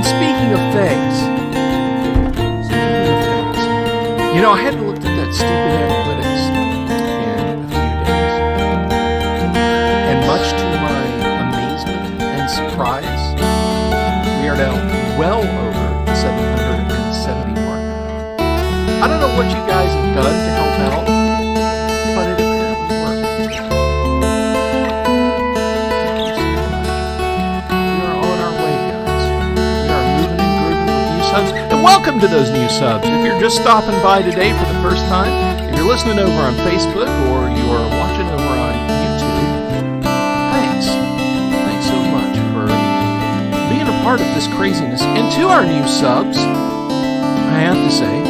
And speaking of things, I hadn't looked at that stupid analytics in a few days. And much to my amazement and surprise, we are now well over the 770 mark. I don't know what you guys have done to help out, but it apparently worked. Thank you so much. We are on our way, guys. We are moving and grooving with new subs. And welcome to those new subs. If you're just stopping by today for the first time, if you're listening over on Facebook or you are watching over on YouTube, thanks. Thanks so much for being a part of this craziness. And to our new subs, I have to say,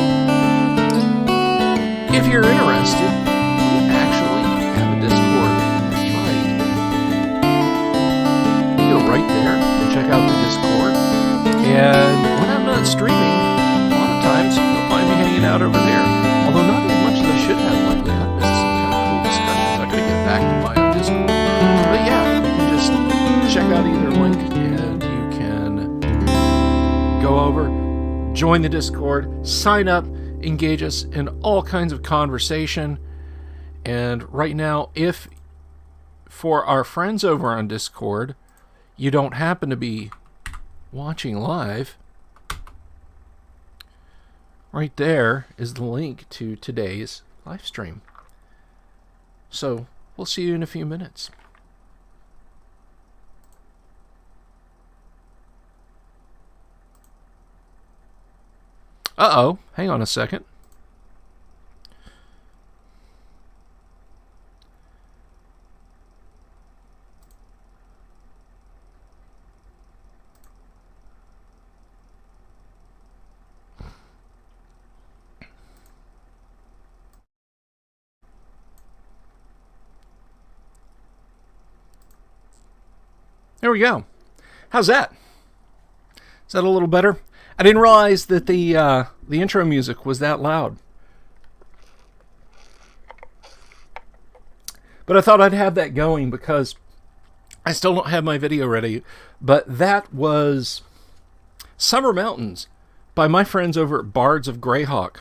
if you're interested, we actually have a Discord. That's right. You go right there and check out the Discord. And when I'm not streaming, a lot of times you'll find me hanging out over there. Although not as much as I should have lately. I've missed some kind of cool discussions. I gotta get back to my own Discord. But yeah, you can just check out either link and you can go over, join the Discord, sign up, engage us in all kinds of conversation. And right now, if for our friends over on Discord, you don't happen to be watching live, right there is the link to today's live stream. So we'll see you in a few minutes. Uh-oh, hang on a second. There we go. How's that? Is that a little better? I didn't realize that the intro music was that loud. But I thought I'd have that going because I still don't have my video ready. But that was Summer Mountains by my friends over at Bards of Greyhawk.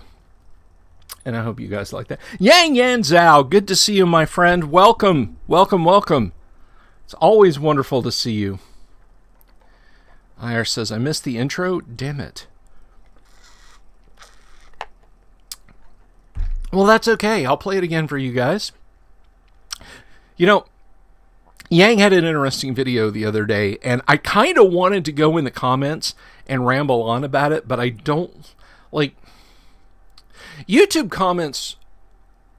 And I hope you guys like that. Yang Yan Zhao, good to see you, my friend. Welcome, welcome, welcome. It's always wonderful to see you. IR says, I missed the intro. Damn it. Well, that's okay. I'll play it again for you guys. Yang had an interesting video the other day, and I kind of wanted to go in the comments and ramble on about it, but I don't, YouTube comments,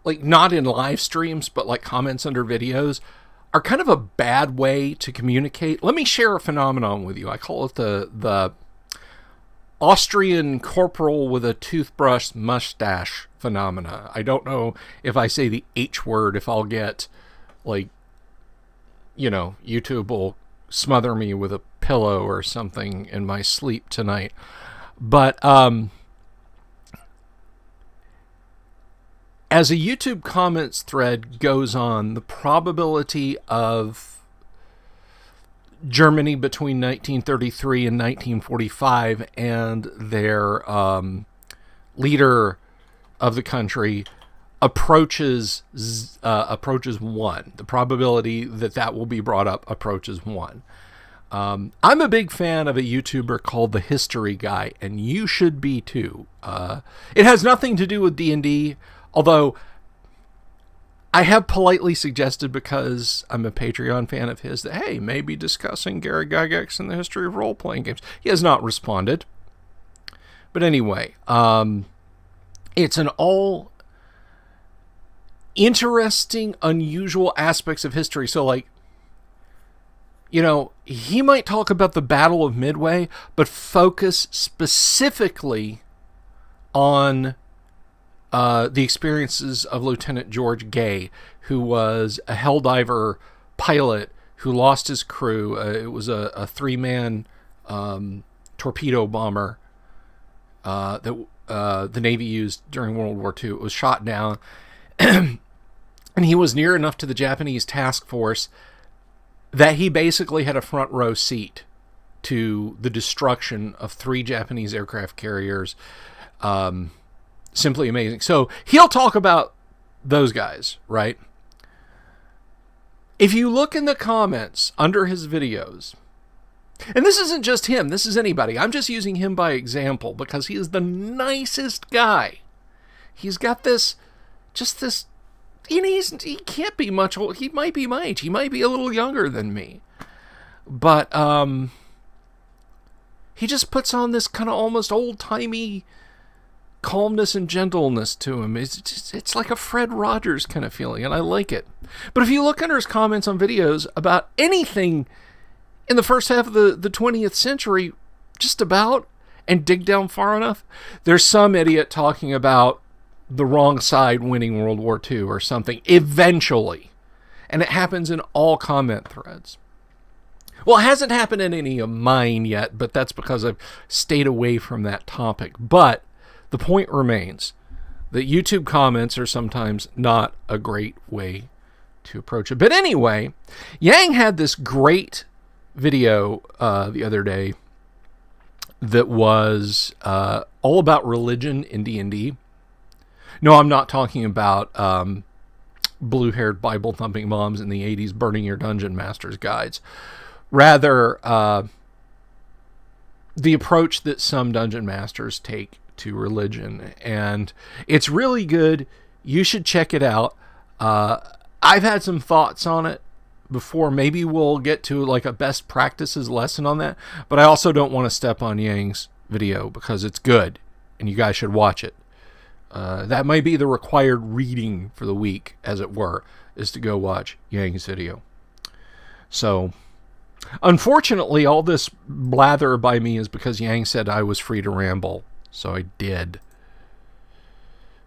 not in live streams, but comments under videos, are kind of a bad way to communicate. Let me share a phenomenon with you. I call it the Austrian corporal with a toothbrush mustache phenomena. I don't know if I say the H word, if I'll get, YouTube will smother me with a pillow or something in my sleep tonight. But, as a YouTube comments thread goes on, the probability of Germany between 1933 and 1945 and their leader of the country approaches 1. The probability that will be brought up approaches 1. I'm a big fan of a YouTuber called The History Guy, and you should be too. It has nothing to do with D&D, although I have politely suggested, because I'm a Patreon fan of his, that, hey, maybe discussing Gary Gygax and the history of role-playing games. He has not responded. But anyway, it's an all interesting, unusual aspects of history. So, he might talk about the Battle of Midway, but focus specifically on the experiences of Lieutenant George Gay, who was a Helldiver pilot who lost his crew. It was a 3-man torpedo bomber that the Navy used during World War II. It was shot down, and he was near enough to the Japanese task force that he basically had a front row seat to the destruction of 3 Japanese aircraft carriers. Simply amazing. So he'll talk about those guys, right? If you look in the comments under his videos, and this isn't just him, this is anybody. I'm just using him by example because he is the nicest guy. He's got this, he can't be much old. He might be my age. He might be a little younger than me. But he just puts on this kind of almost old-timey calmness and gentleness to him. It's like a Fred Rogers kind of feeling, and I like it. But if you look under his comments on videos about anything in the first half of the 20th century, just about, and dig down far enough, there's some idiot talking about the wrong side winning World War II or something, eventually. And it happens in all comment threads. Well, it hasn't happened in any of mine yet, but that's because I've stayed away from that topic. But the point remains that YouTube comments are sometimes not a great way to approach it. But anyway, Yang had this great video the other day that was all about religion in D&D. No, I'm not talking about blue-haired Bible-thumping moms in the 80s burning your Dungeon Master's guides. Rather, the approach that some Dungeon Masters take to religion. And it's really good. You should check it out. I've had some thoughts on it before. Maybe we'll get to like a best practices lesson on that. But I also don't want to step on Yang's video because it's good and you guys should watch it. That might be the required reading for the week, as it were, is to go watch Yang's video. So, unfortunately, all this blather by me is because Yang said I was free to ramble. So I did.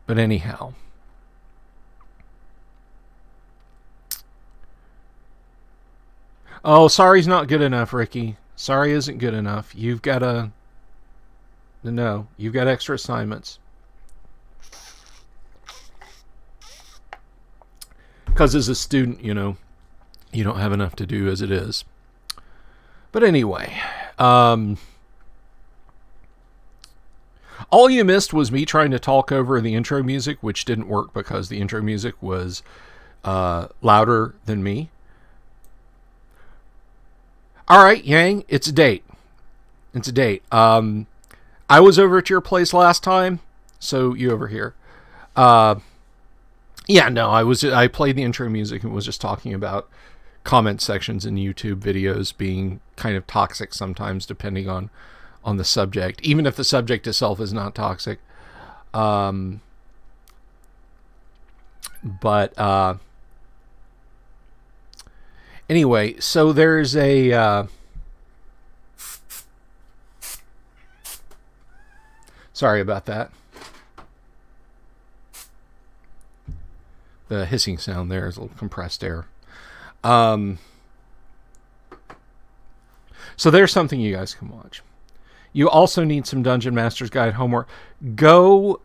But anyhow. Oh, sorry's not good enough, Ricky. Sorry isn't good enough. You've got to... No, you've got extra assignments. Because as a student, you don't have enough to do as it is. But anyway, all you missed was me trying to talk over the intro music, which didn't work because the intro music was louder than me. All right, Yang, it's a date. It's a date. I was over at your place last time, so you over here. Yeah, no, I played the intro music and was just talking about comment sections in YouTube videos being kind of toxic sometimes, depending on the subject, even if the subject itself is not toxic. Anyway, so there's a... sorry about that. The hissing sound there is a little compressed air. So there's something you guys can watch. You also need some Dungeon Master's Guide homework. Go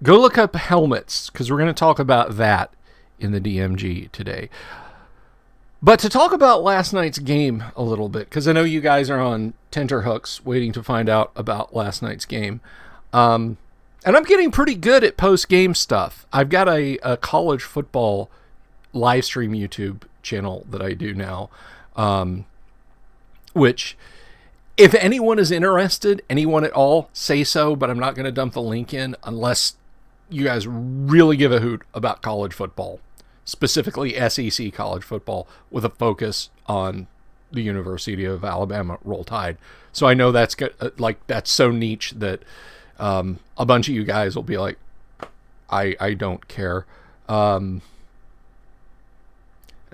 look up helmets, because we're going to talk about that in the DMG today. But to talk about last night's game a little bit, because I know you guys are on tenterhooks waiting to find out about last night's game. And I'm getting pretty good at post-game stuff. I've got a college football live stream YouTube channel that I do now, which, if anyone is interested, anyone at all, say so, but I'm not going to dump the link in unless you guys really give a hoot about college football, specifically SEC college football, with a focus on the University of Alabama Roll Tide. So I know that's that's so niche that a bunch of you guys will be like, I don't care. I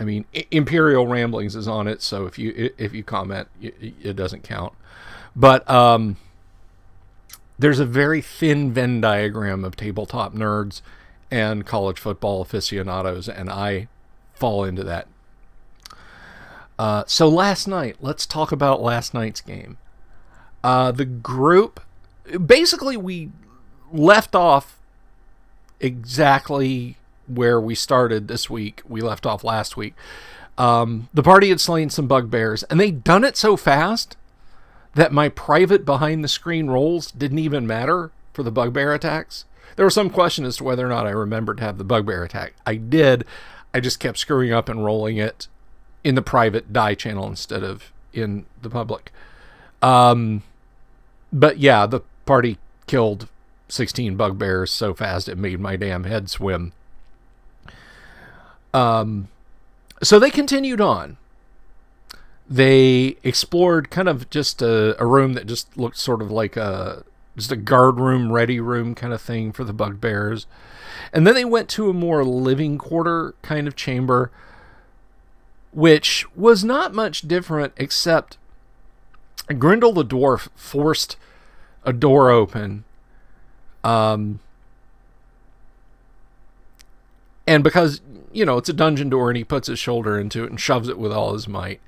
mean, Imperial Ramblings is on it, so if you comment, it doesn't count. But there's a very thin Venn diagram of tabletop nerds and college football aficionados, and I fall into that. So last night, let's talk about last night's game. The group, basically we left off exactly where we started this week. We left off last week. The party had slain some bugbears, and they'd done it so fast that my private behind-the-screen rolls didn't even matter for the bugbear attacks. There was some question as to whether or not I remembered to have the bugbear attack. I did. I just kept screwing up and rolling it in the private die channel instead of in the public. But yeah, the party killed 16 bugbears so fast it made my damn head swim. So they continued on. They explored kind of just a room that just looked sort of like just a guard room, ready room kind of thing for the bugbears. And then they went to a more living quarter kind of chamber, which was not much different, except Grindel the dwarf forced a door open. And because, it's a dungeon door and he puts his shoulder into it and shoves it with all his might,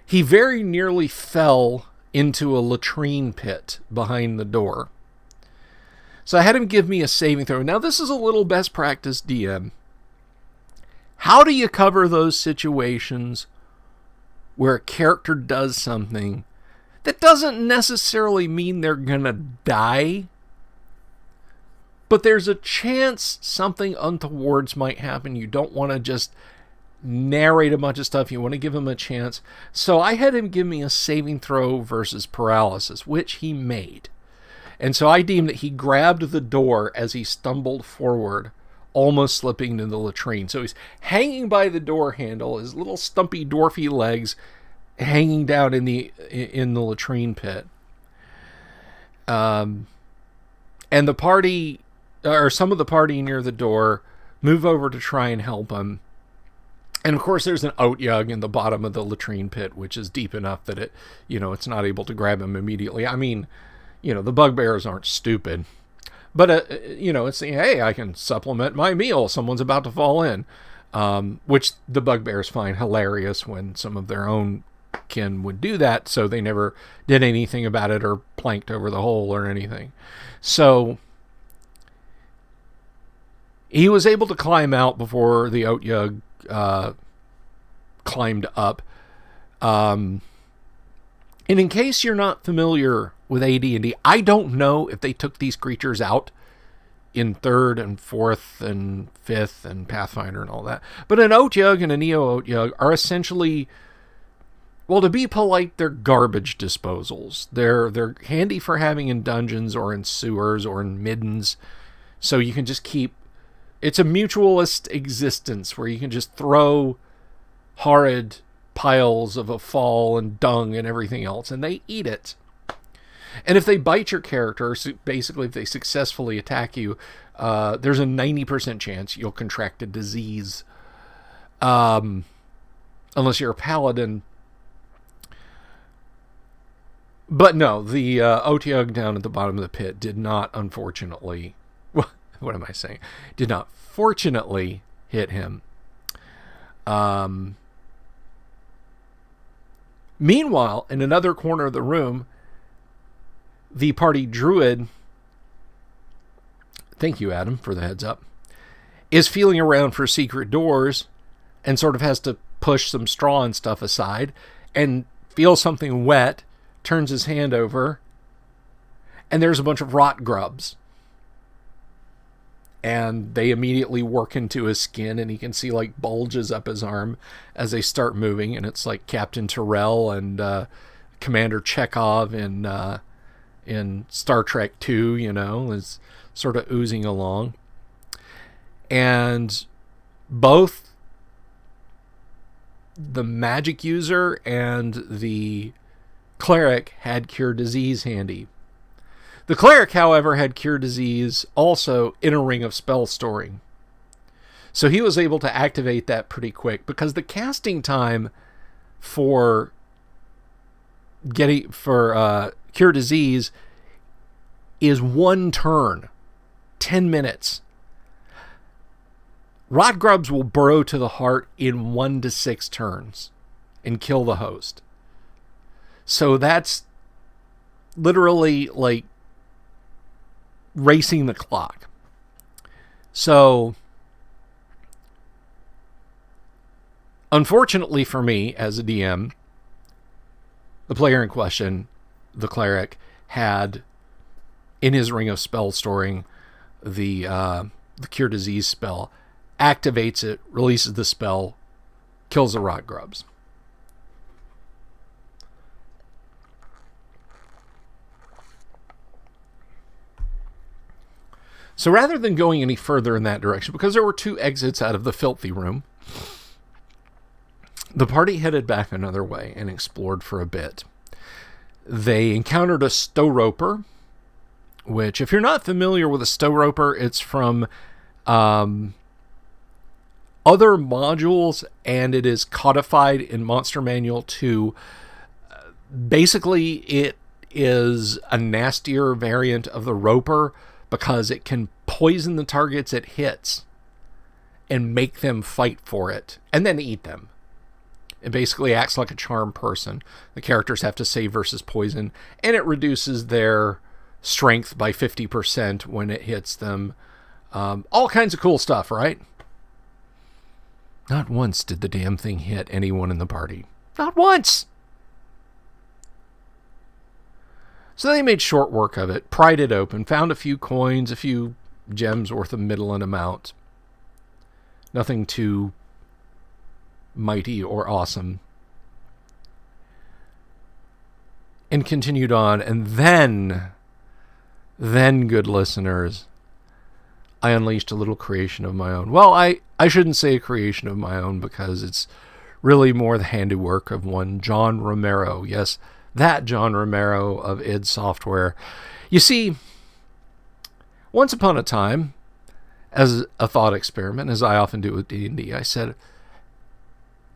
he very nearly fell into a latrine pit behind the door. So I had him give me a saving throw. Now, this is a little best practice DM. How do you cover those situations where a character does something that doesn't necessarily mean they're going to die, but there's a chance something untowards might happen? You don't want to just narrate a bunch of stuff. You want to give him a chance. So I had him give me a saving throw versus paralysis, which he made. And so I deemed that he grabbed the door as he stumbled forward, almost slipping into the latrine. So he's hanging by the door handle, his little stumpy dwarfy legs hanging down in the latrine pit. And the party, or some of the party near the door, move over to try and help him. And of course there's an oatyug in the bottom of the latrine pit, which is deep enough that it's not able to grab him immediately. I mean, the bugbears aren't stupid. But, it's saying, hey, I can supplement my meal. Someone's about to fall in. Which the bugbears find hilarious when some of their own kin would do that. So they never did anything about it or planked over the hole or anything. So he was able to climb out before the oatyug climbed up. And in case you're not familiar with AD&D, I don't know if they took these creatures out in 3rd and 4th and 5th and Pathfinder and all that. But an oatyug and a neo-oatyug are essentially, well, to be polite, they're garbage disposals. They're handy for having in dungeons or in sewers or in middens. So you can just keep... It's a mutualist existence where you can just throw horrid piles of a fall and dung and everything else, and they eat it. And if they bite your character, basically if they successfully attack you, there's a 90% chance you'll contract a disease. Unless you're a paladin. But no, the oatyug down at the bottom of the pit did not, unfortunately... What am I saying? Did not fortunately hit him. Meanwhile, in another corner of the room, the party druid, thank you, Adam, for the heads up, is feeling around for secret doors and sort of has to push some straw and stuff aside and feels something wet, turns his hand over, and there's a bunch of rot grubs. And they immediately work into his skin, and he can see like bulges up his arm as they start moving. And it's like Captain Tyrrell and Commander Chekhov in Star Trek II, is sort of oozing along. And both the magic user and the cleric had Cure Disease handy. The cleric, however, had Cure Disease also in a ring of spell storing. So he was able to activate that pretty quick, because the casting time for Cure Disease is 1 turn, 10 minutes. Rot grubs will burrow to the heart in 1 to 6 turns and kill the host. So that's literally like racing the clock. So Unfortunately for me, as a DM, the player in question, the cleric, had in his ring of spell storing the Cure Disease spell, activates it, releases the spell, kills the rot grubs. So rather than going any further in that direction, because there were 2 exits out of the filthy room, the party headed back another way and explored for a bit. They encountered a Stow Roper, which, if you're not familiar with a Stow Roper, it's from other modules, and it is codified in Monster Manual 2. Basically, it is a nastier variant of the Roper, because it can poison the targets it hits and make them fight for it, and then eat them. It basically acts like a charm person. The characters have to save versus poison, and it reduces their strength by 50% when it hits them. All kinds of cool stuff, right? Not once did the damn thing hit anyone in the party. Not once! So they made short work of it, pried it open, found a few coins, a few gems worth a middling amount. Nothing too mighty or awesome. And continued on. And then, good listeners, I unleashed a little creation of my own. Well, I shouldn't say a creation of my own, because it's really more the handiwork of one John Romero. Yes, that John Romero of id Software. You see, once upon a time, as a thought experiment, as I often do with D&D, I said,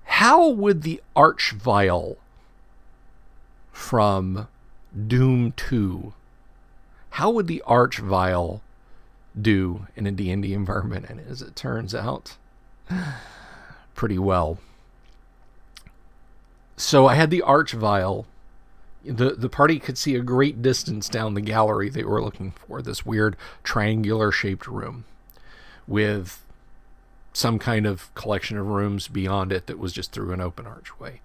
how would the Archvile from Doom 2, how would the Archvile do in a D&D environment? And as it turns out, pretty well. So I had the Archvile. The party could see a great distance down the gallery they were looking for, this weird triangular-shaped room with some kind of collection of rooms beyond it that was just through an open archway.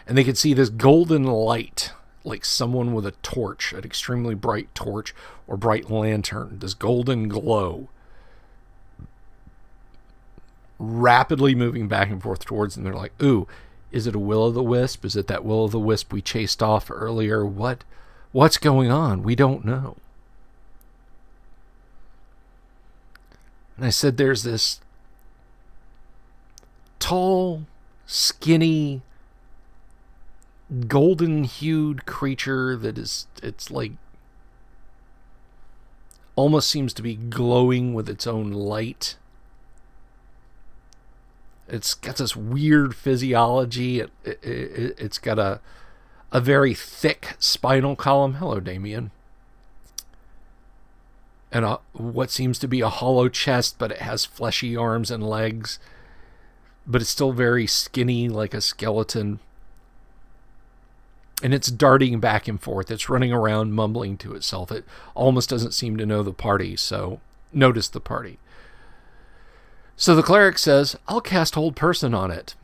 And they could see this golden light, like someone with a torch, an extremely bright torch or bright lantern, this golden glow, rapidly moving back and forth towards them. They're like, ooh, is it a will-o'-the-wisp? Is it that will-o'-the-wisp we chased off earlier? What's going on? We don't know. And I said, there's this tall, skinny, golden-hued creature that it's like, almost seems to be glowing with its own light. It's got this weird physiology. It's got a very thick spinal column. Hello, Damien. And what seems to be a hollow chest, but it has fleshy arms and legs. But it's still very skinny, like a skeleton. And it's darting back and forth. It's running around, mumbling to itself. It almost doesn't seem to know the party, so notice the party. So the cleric says, I'll cast Hold Person on it.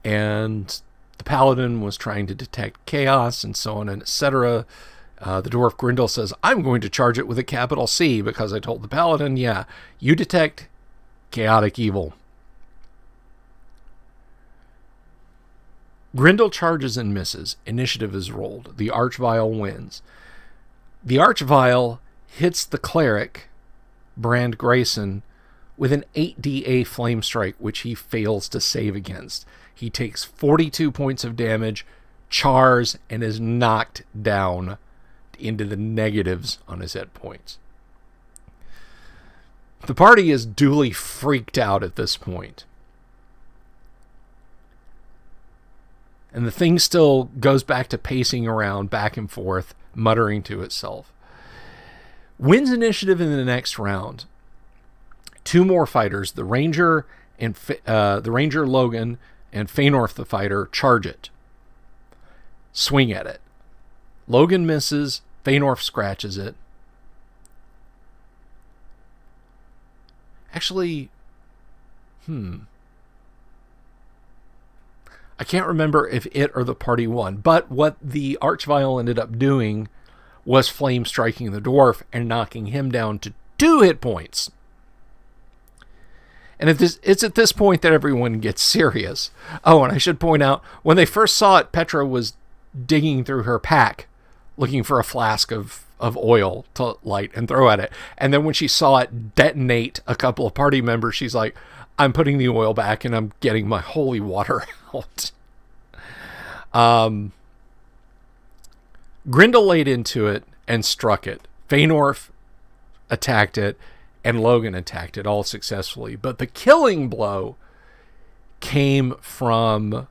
And the paladin was trying to detect chaos and so on and etc. The dwarf Grindel says, I'm going to charge it with a capital C, because I told the paladin, yeah, you detect chaotic evil. Grindel charges and misses. Initiative is rolled. The Archvile wins. The Archvile hits the cleric, Brand Grayson, with an 8d8 flame strike, which he fails to save against. He takes 42 points of damage, chars, and is knocked down into the negatives on his hit points. The party is duly freaked out at this point. And the thing still goes back to pacing around, back and forth, muttering to itself. Wins initiative in the next round. 2 more fighters, the Ranger and the Ranger Logan and Feanorth the fighter, charge it. Swing at it. Logan misses. Feanorth scratches it. Actually, I can't remember if it or the party won, but what the Archvile ended up doing was flame striking the dwarf and knocking him down to 2 hit points. And it's at this point that everyone gets serious. Oh, and I should point out, when they first saw it, Petra was digging through her pack, looking for a flask of oil to light and throw at it. And then when she saw it detonate a couple of party members, she's like, I'm putting the oil back and I'm getting my holy water out. Grindel laid into it and struck it. Feanorf attacked it, and Logan attacked it, all successfully. But the killing blow came from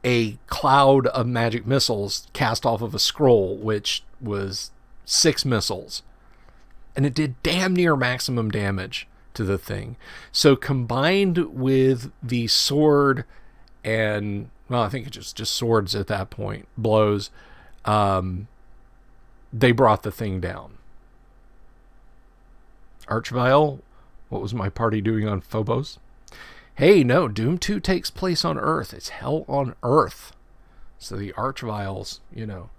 a cloud of magic missiles cast off of a scroll, which was 6 missiles. And it did damn near maximum damage to the thing. So combined with the sword and, well, I think it's just swords at that point, blows, they brought the thing down. Archvile, what was my party doing on Phobos? Hey, no, Doom 2 takes place on Earth. It's hell on Earth. So the Archviles, you know.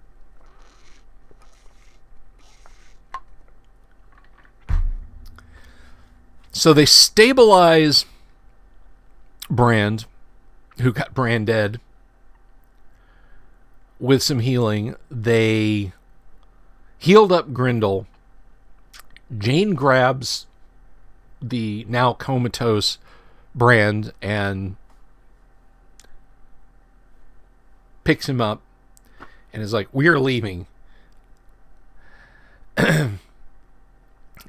So they stabilize Brand, who got branded, with some healing. They healed up Grindel. Jane grabs the now comatose Brand and picks him up and is like, we are leaving.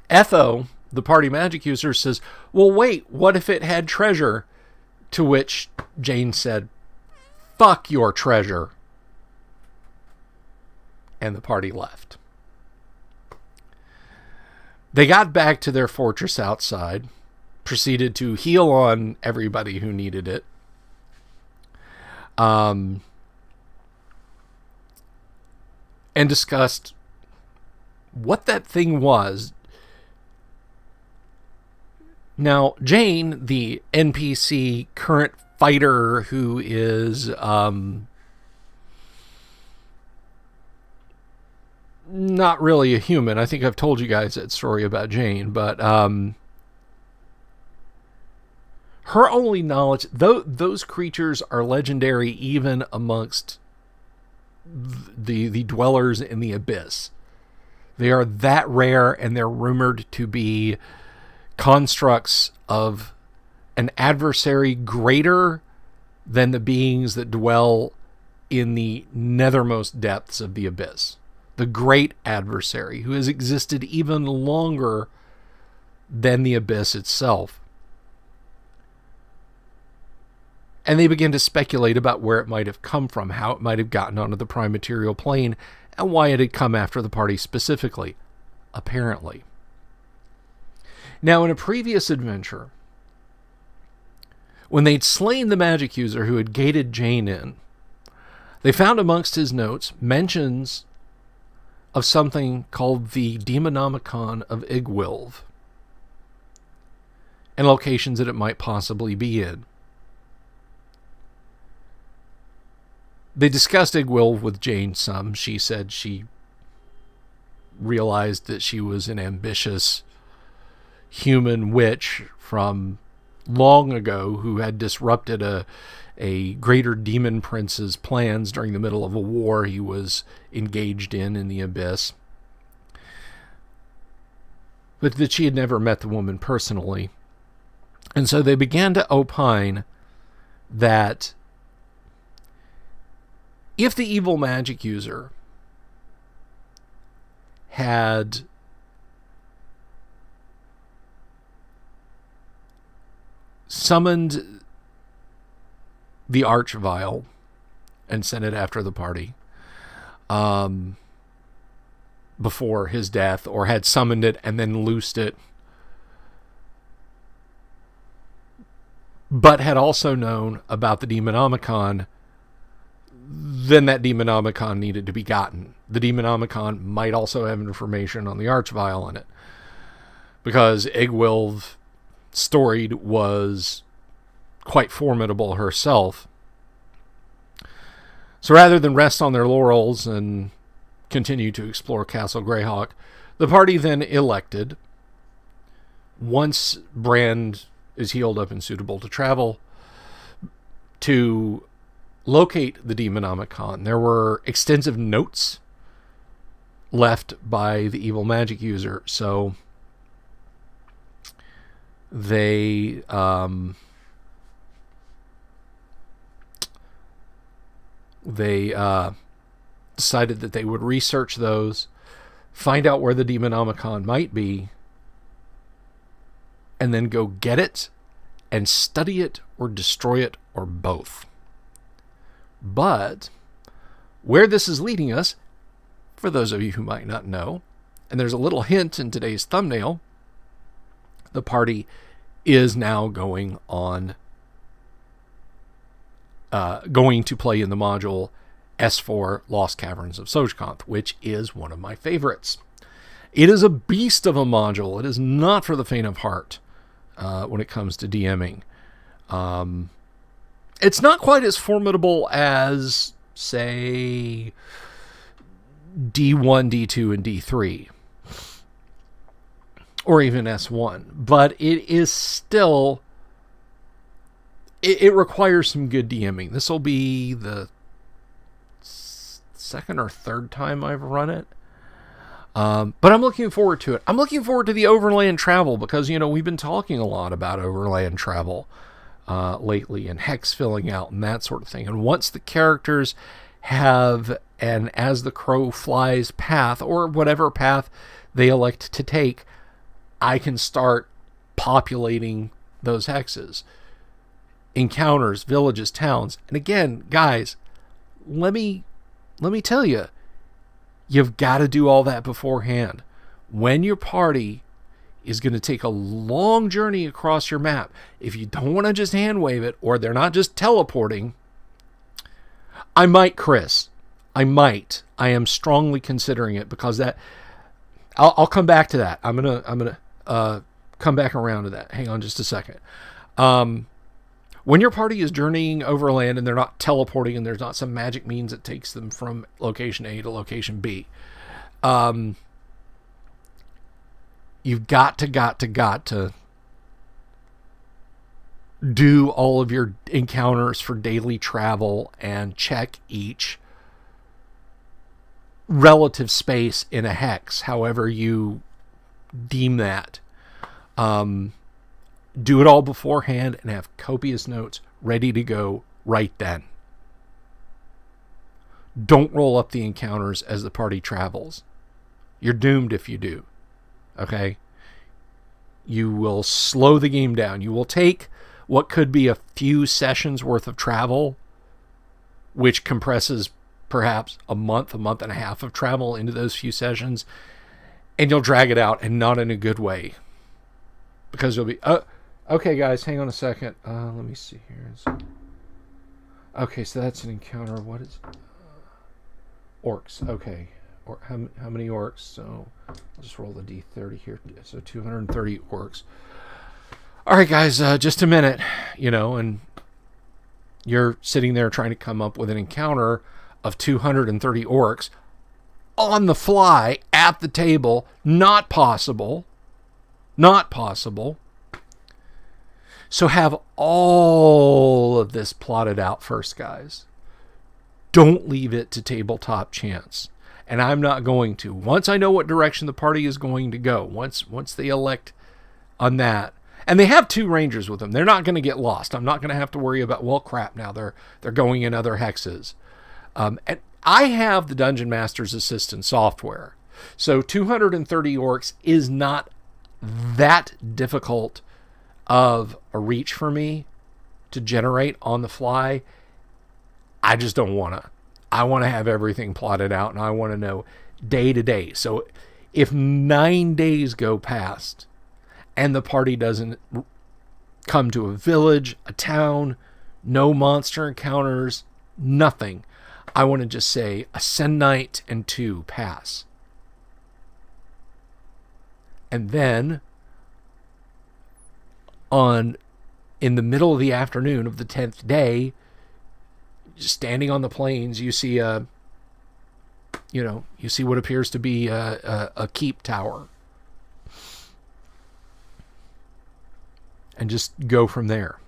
Etho, the party magic user, says, well, wait, what if it had treasure? To which Jane said, fuck your treasure. And the party left. They got back to their fortress outside, proceeded to heal on everybody who needed it. And discussed what that thing was. Now, Jane, the NPC current fighter who is not really a human. I think I've told you guys that story about Jane, but her only knowledge, though those creatures are legendary even amongst the dwellers in the abyss. They are that rare, and they're rumored to be constructs of an adversary greater than the beings that dwell in the nethermost depths of the abyss. The great adversary who has existed even longer than the abyss itself. And they begin to speculate about where it might have come from, how it might have gotten onto the prime material plane, and why it had come after the party specifically, apparently. Now, in a previous adventure, when they'd slain the magic user who had gated Jane in, they found amongst his notes mentions of something called the Demonomicon of Igwilv, and locations that it might possibly be in. They discussed Igwilv with Jane some. She said she realized that she was an ambitious human witch from long ago who had disrupted a greater demon prince's plans during the middle of a war he was engaged in the abyss. But that she had never met the woman personally. And so they began to opine that if the evil magic user had summoned the Archvile and sent it after the party before his death, or had summoned it and then loosed it, but had also known about the Demonomicon, then that Demonomicon needed to be gotten. The Demonomicon might also have information on the Archvile in it, because Igwilv, storied, was quite formidable herself, So rather than rest on their laurels and continue to explore Castle Greyhawk, the party then elected, once Brand is healed up and suitable to travel, to locate the Demonomicon. There were extensive notes left by the evil magic user, so they decided that they would research those, find out where the Demonomicon might be, and then go get it and study it or destroy it or both. But where this is leading us, for those of you who might not know, and there's a little hint in today's thumbnail, the party is now going to play in the module S4 Lost Caverns of Sojkanth, which is one of my favorites. It is a beast of a module. It is not for the faint of heart when it comes to DMing. It's not quite as formidable as, say, D1, D2, and D3. Or even S1. But it is still... It requires some good DMing. This will be the second or third time I've run it. But I'm looking forward to it. I'm looking forward to the overland travel because, we've been talking a lot about overland travel lately and hex filling out and that sort of thing. And once the characters have an as the crow flies path, or whatever path they elect to take, I can start populating those hexes. Encounters, villages, towns. And again, guys, let me tell you, you've got to do all that beforehand. When your party is going to take a long journey across your map, if you don't want to just hand wave it, or they're not just teleporting, I might, Chris. I am strongly considering it because that I'll come back to that. I'm gonna come back around to that. Hang on just a second. When your party is journeying overland and they're not teleporting and there's not some magic means that takes them from location A to location B, you've got to do all of your encounters for daily travel and check each relative space in a hex, however you deem that. Do it all beforehand and have copious notes ready to go right then. Don't roll up the encounters as the party travels. You're doomed if you do. Okay? You will slow the game down. You will take what could be a few sessions worth of travel, which compresses perhaps a month and a half of travel into those few sessions, and you'll drag it out, and not in a good way. Because you'll be... okay, guys, hang on a second. Let me see here. Okay, so that's an encounter. What is... orcs. Okay. How many orcs? So I'll just roll the D30 here. So 230 orcs. All right, guys, just a minute, and you're sitting there trying to come up with an encounter of 230 orcs on the fly at the table. Not possible. So have all of this plotted out first, guys. Don't leave it to tabletop chance. And I'm not going to. Once I know what direction the party is going to go, once they elect on that, and they have 2 rangers with them, they're not going to get lost. I'm not going to have to worry about, well, crap, now they're going in other hexes. And I have the Dungeon Master's Assistant software. So 230 orcs is not that difficult of a reach for me to generate on the fly. I just don't want to. I want to have everything plotted out, and I want to know day to day. So if 9 days go past and the party doesn't come to a village, a town, no monster encounters, nothing, I want to just say Ascend Night and 2 pass. And then in the middle of the afternoon of the 10th day, standing on the plains, you see you see what appears to be a keep tower. And just go from there.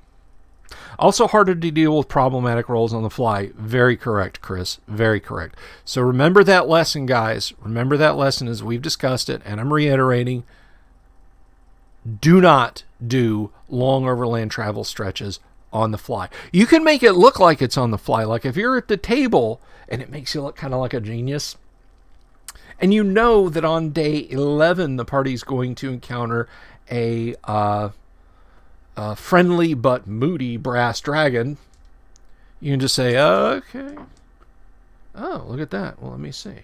Also harder to deal with problematic rolls on the fly. Very correct, Chris. Very correct. So remember that lesson, guys. Remember that lesson as we've discussed it, and I'm reiterating. Do not do long overland travel stretches on the fly. You can make it look like it's on the fly. Like if you're at the table and it makes you look kind of like a genius, and you know that on day 11 the party's going to encounter a friendly but moody brass dragon, you can just say, okay. Oh, look at that. Well, let me see.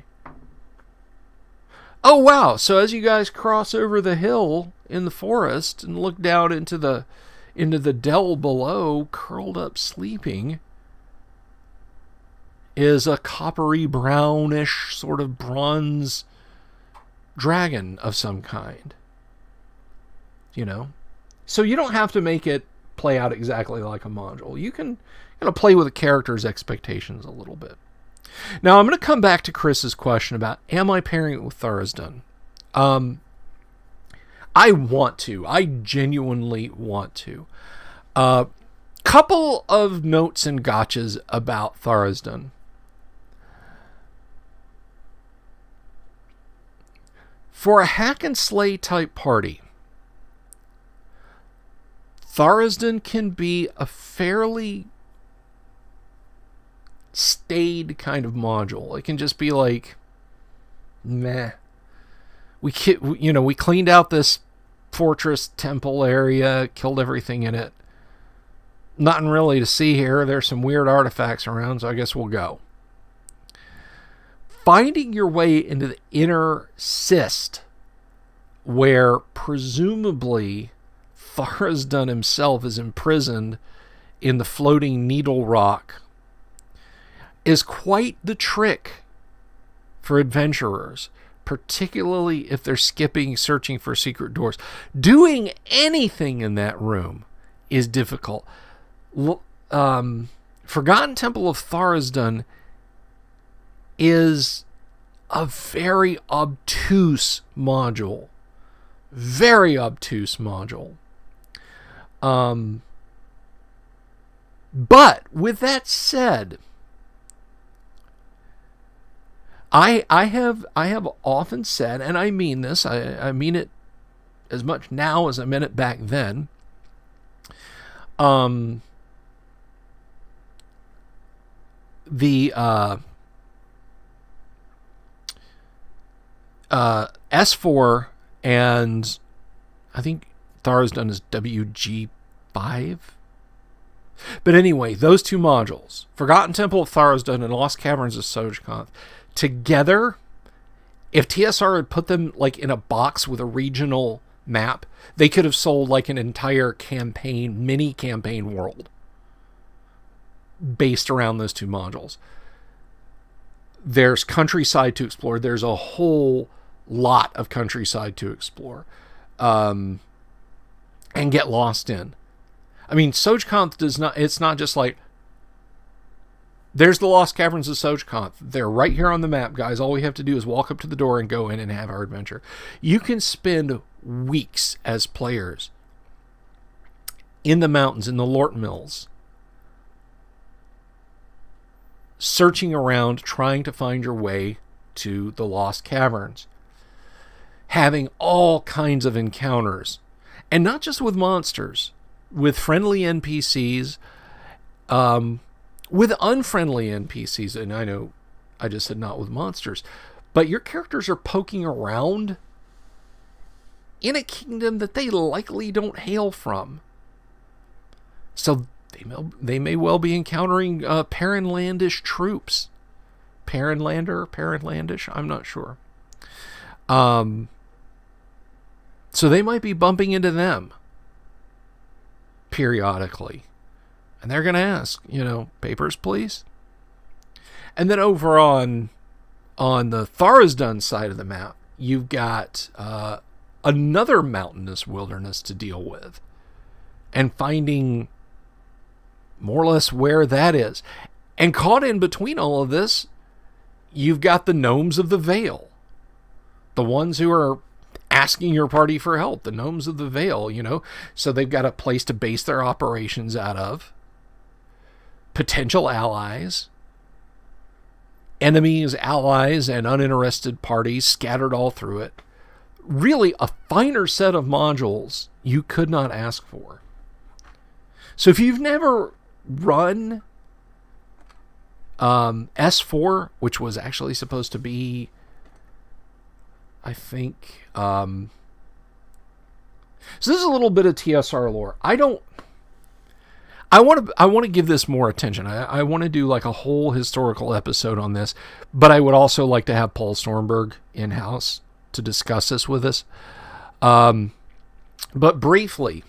Oh, wow. So as you guys cross over the hill in the forest and look down into the dell below, curled up sleeping, is a coppery brownish sort of bronze dragon of some kind. You know? So you don't have to make it play out exactly like a module. You can play with the character's expectations a little bit. Now I'm going to come back to Chris's question about, am I pairing it with Tharizdun? I want to. I genuinely want to. Couple of notes and gotchas about Tharizdun. For a hack and slay type party, Tharizdun can be a fairly staid kind of module. It can just be like, meh. We cleaned out this fortress temple area, killed everything in it. Nothing really to see here. There's some weird artifacts around, so I guess we'll go. Finding your way into the inner cyst, where presumably Tharizdun himself is imprisoned in the floating needle rock, is quite the trick for adventurers, particularly if they're searching for secret doors. Doing anything in that room is difficult. Forgotten Temple of Tharizdun is a very obtuse module. Very obtuse module. But with that said, I have often said, and I mean this, I mean it as much now as I meant it back then. The S4 and I think Tharizdun is WG5. But anyway, those two modules, Forgotten Temple of Tharizdun and Lost Caverns of Sojkanth, together, if TSR had put them like in a box with a regional map, they could have sold like an entire mini campaign world based around those two modules. There's countryside to explore. There's a whole lot of countryside to explore and get lost in. I mean, Sojkanth does not, it's not just like, there's the Lost Caverns of Sojkanth. They're right here on the map, guys. All we have to do is walk up to the door and go in and have our adventure. You can spend weeks as players in the mountains, in the Lort Mills, searching around, trying to find your way to the Lost Caverns, having all kinds of encounters, and not just with monsters, with friendly NPCs, with unfriendly NPCs. And I know I just said not with monsters, but your characters are poking around in a kingdom that they likely don't hail from. So they may well be encountering Paranlandish troops. Paranlandish, I'm not sure. So they might be bumping into them periodically. And they're going to ask, papers, please? And then over on the Tharizdun side of the map, you've got another mountainous wilderness to deal with. And finding more or less where that is. And caught in between all of this, you've got the gnomes of the Vale. The ones who are asking your party for help. The gnomes of the Vale, you know. So they've got a place to base their operations out of. Potential allies. Enemies, allies, and uninterested parties scattered all through it. Really a finer set of modules you could not ask for. So if you've never run S4, which was actually supposed to be, I think, so this is a little bit of TSR lore. I want to give this more attention. I want to do like a whole historical episode on this, but I would also like to have Paul Stormberg in-house to discuss this with us. But briefly,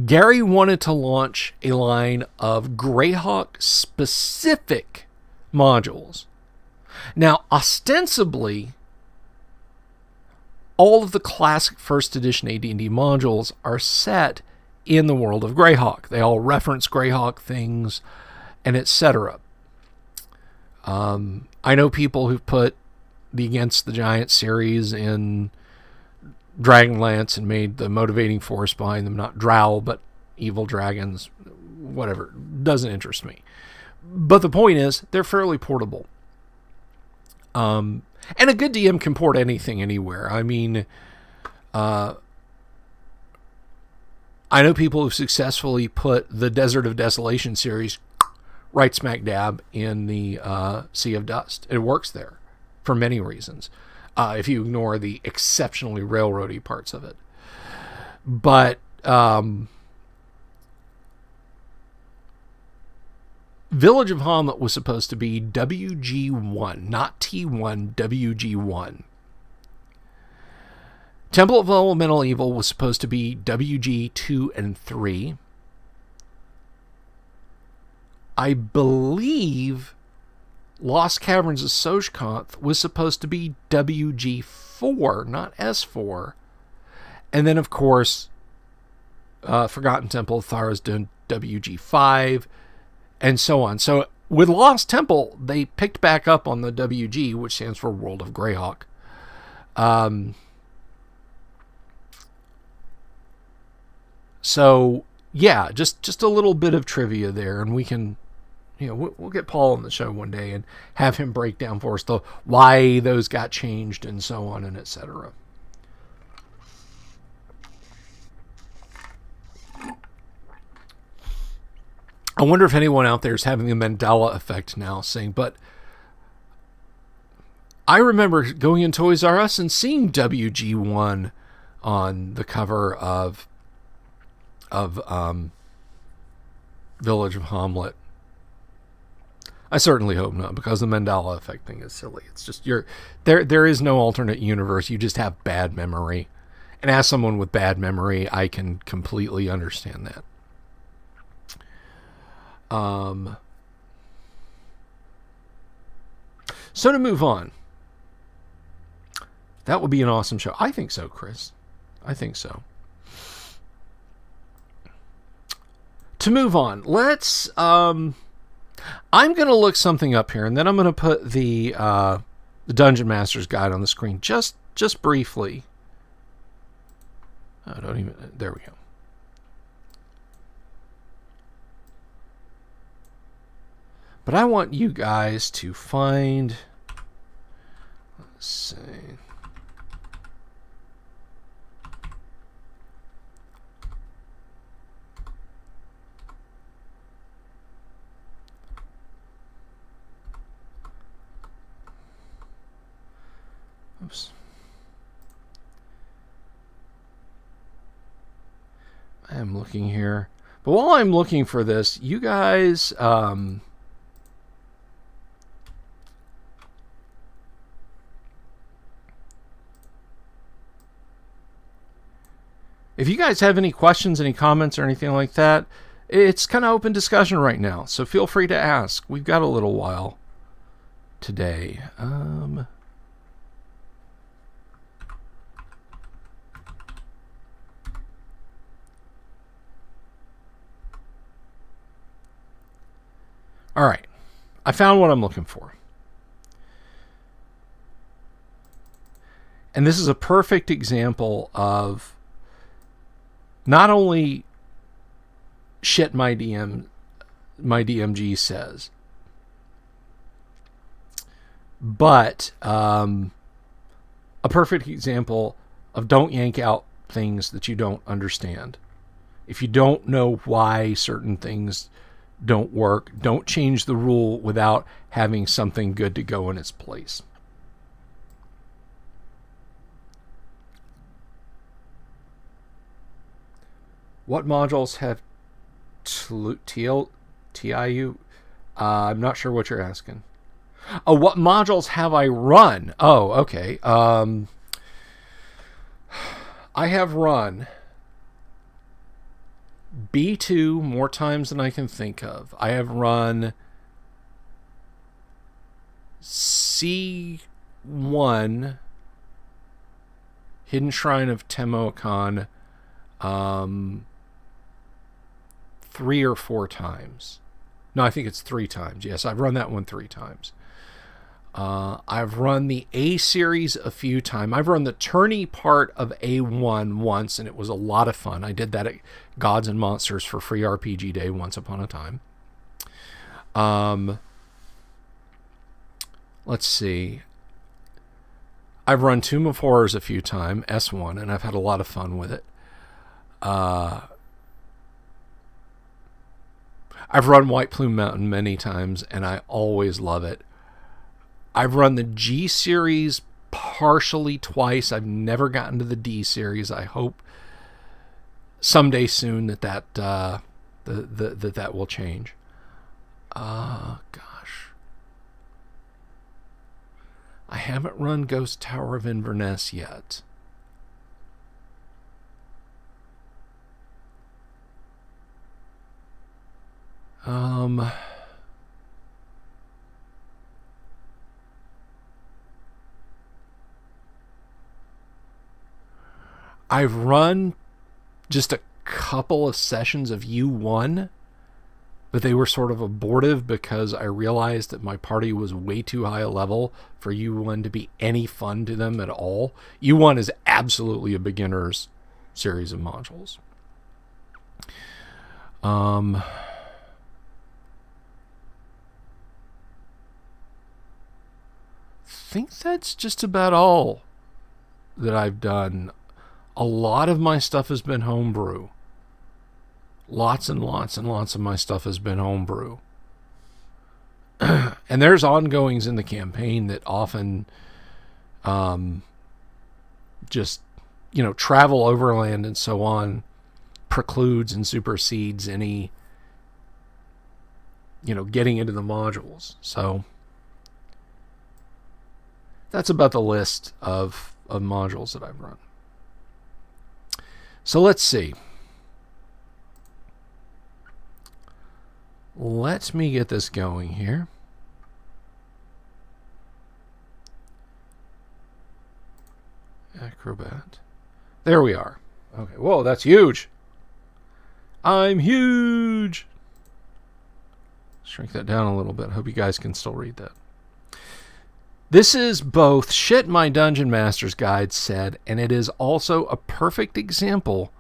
Gary wanted to launch a line of Greyhawk specific modules. Now, ostensibly, all of the classic first edition AD&D modules are set in the world of Greyhawk. They all reference Greyhawk things and etc. I know people who've put the Against the Giant series in Dragonlance and made the motivating force behind them not drow, but evil dragons, whatever. Doesn't interest me. But the point is, they're fairly portable. And a good DM can port anything anywhere. I mean, I know people who've successfully put the Desert of Desolation series right smack dab in the Sea of Dust. It works there for many reasons, if you ignore the exceptionally railroady parts of it. But Village of Hamlet was supposed to be WG1, not T1, WG1. Temple of Elemental Evil was supposed to be WG2 and 3. I believe Lost Caverns of Sojkanth was supposed to be WG4, not S4. And then, of course, Forgotten Temple of Tharizdun, WG5, and so on. So with Lost Temple, they picked back up on the WG, which stands for World of Greyhawk. So, yeah, just a little bit of trivia there, and we can, you know, we'll get Paul on the show one day and have him break down for us why those got changed and so on and etc. I wonder if anyone out there is having the Mandela effect now, saying, but I remember going in Toys R Us and seeing WG1 on the cover of Village of Hamlet. I certainly hope not, because the Mandela effect thing is silly. It's just there is no alternate universe. You just have bad memory. And as someone with bad memory, I can completely understand that. So to move on, that would be an awesome show. I think so, Chris. I think so. To move on, let's, I'm going to look something up here, and then I'm going to put the Dungeon Master's Guide on the screen just briefly. I don't even, there we go. But I want you guys to find, let's see. Oops. I am looking here. But while I'm looking for this, you guys, if you guys have any questions, any comments, or anything like that, it's kind of open discussion right now. So feel free to ask. We've got a little while today. All right. I found what I'm looking for. And this is a perfect example of not only shit my DMG says, but a perfect example of don't yank out things that you don't understand. If you don't know why certain things don't work, don't change the rule without having something good to go in its place. What modules have TIU? I'm not sure what you're asking. Oh, what modules have I run? Oh, okay. I have run B2 more times than I can think of. I have run C1, Hidden Shrine of Temokan, 3 or 4 times. No, I think it's 3 times. Yes, I've run that one 3 times. I've run the A series a few times. I've run the tourney part of A1 once, and it was a lot of fun. I did that at Gods and Monsters for Free RPG Day once upon a time. Let's see. I've run Tomb of Horrors a few times, S1, and I've had a lot of fun with it. I've run White Plume Mountain many times, and I always love it. I've run the G series partially twice. I've never gotten to the D series. I hope someday soon that will change. Gosh. I haven't run Ghost Tower of Inverness yet. I've run just a couple of sessions of U1, but they were sort of abortive because I realized that my party was way too high a level for U1 to be any fun to them at all. U1 is absolutely a beginner's series of modules. I think that's just about all that I've done. A lot of my stuff has been homebrew. Lots and lots and lots of my stuff has been homebrew. And there's ongoings in the campaign that often just, travel overland and so on precludes and supersedes any, getting into the modules. So that's about the list of modules that I've run. So let's see. Let me get this going here. Acrobat. There we are. Okay. Whoa, that's huge. I'm huge. Shrink that down a little bit. Hope you guys can still read that. This is both shit my Dungeon Master's Guide said, and it is also a perfect example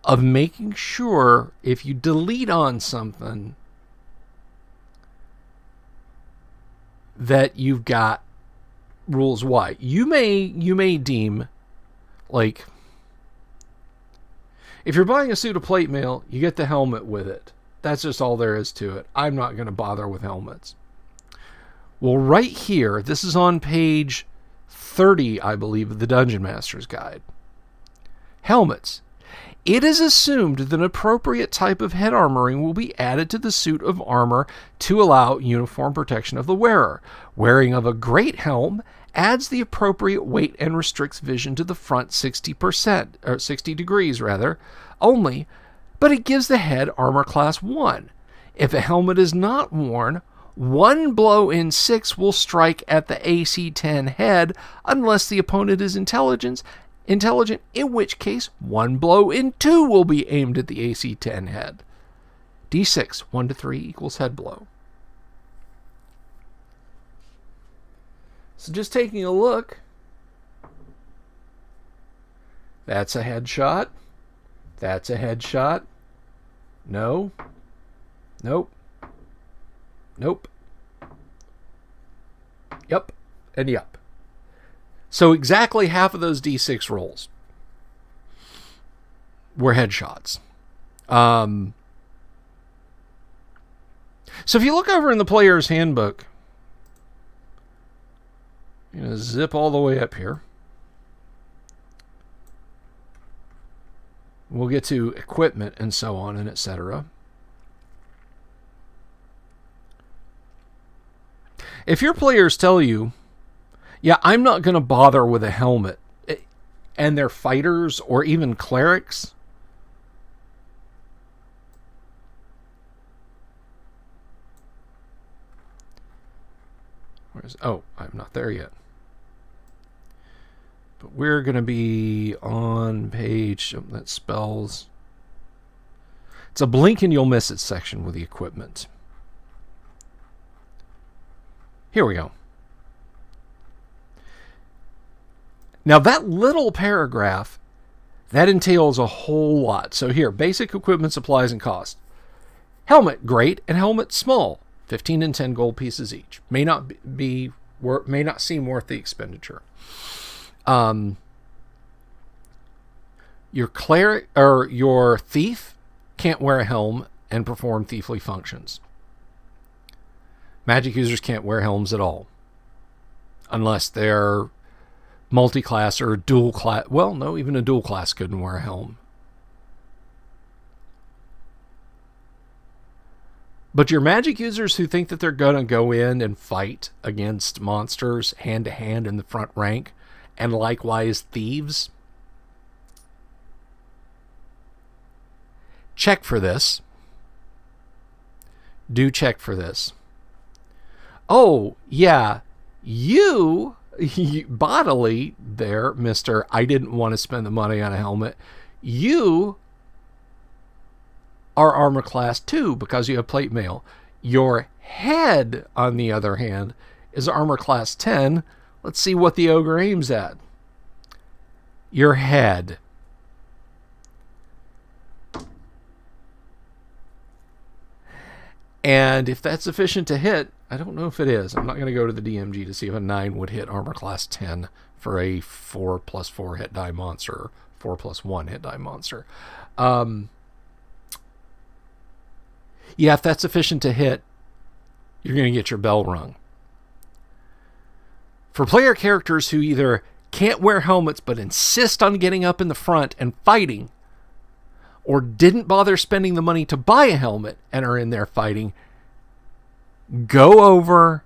of making sure if you delete on something that you've got rules why. You may deem, like, if you're buying a suit of plate mail, you get the helmet with it. That's just all there is to it. I'm not going to bother with helmets. Well, right here, this is on page 30, I believe, of the Dungeon Master's Guide. Helmets. It is assumed that an appropriate type of head armoring will be added to the suit of armor to allow uniform protection of the wearer. Wearing of a great helm adds the appropriate weight and restricts vision to the front 60%, or 60 degrees rather, only, but it gives the head armor class 1. If a helmet is not worn, 1 blow in 6 will strike at the AC 10 head unless the opponent is intelligent, in which case 1 blow in 2 will be aimed at the AC 10 head. D6, 1 to 3 equals head blow. So just taking a look, that's a headshot. That's a headshot. No. Nope. Nope. Yep. And yep. So exactly half of those D6 rolls were headshots. So if you look over in the player's handbook, I'm going to zip all the way up here. We'll get to equipment and so on and etc. If your players tell you, yeah, I'm not going to bother with a helmet, and they're fighters or even clerics, oh, I'm not there yet. But we're going to be on page, that spells. It's a blink and you'll miss it section with the equipment. Here we go. Now that little paragraph, that entails a whole lot. So here, basic equipment, supplies, and cost. Helmet, great, and helmet, small. 15 and 10 gold pieces each. May not seem worth the expenditure. Your cleric or your thief can't wear a helm and perform thiefly functions. Magic users can't wear helms at all, unless they're multi-class or dual class. Well, no, even a dual class couldn't wear a helm. But your magic users who think that they're going to go in and fight against monsters hand to hand in the front rank, and likewise thieves, check for this. Do check for this. Oh, yeah, you bodily there, Mr. I didn't want to spend the money on a helmet. You are armor class 2 because you have plate mail. Your head, on the other hand, is armor class 10. Let's see what the ogre aims at. Your head. And if that's sufficient to hit, I don't know if it is. I'm not going to go to the DMG to see if a 9 would hit armor class 10 for a 4+4 hit die monster, or 4+1 hit die monster. Yeah, if that's sufficient to hit, you're going to get your bell rung. For player characters who either can't wear helmets but insist on getting up in the front and fighting, or didn't bother spending the money to buy a helmet and are in there fighting, go over,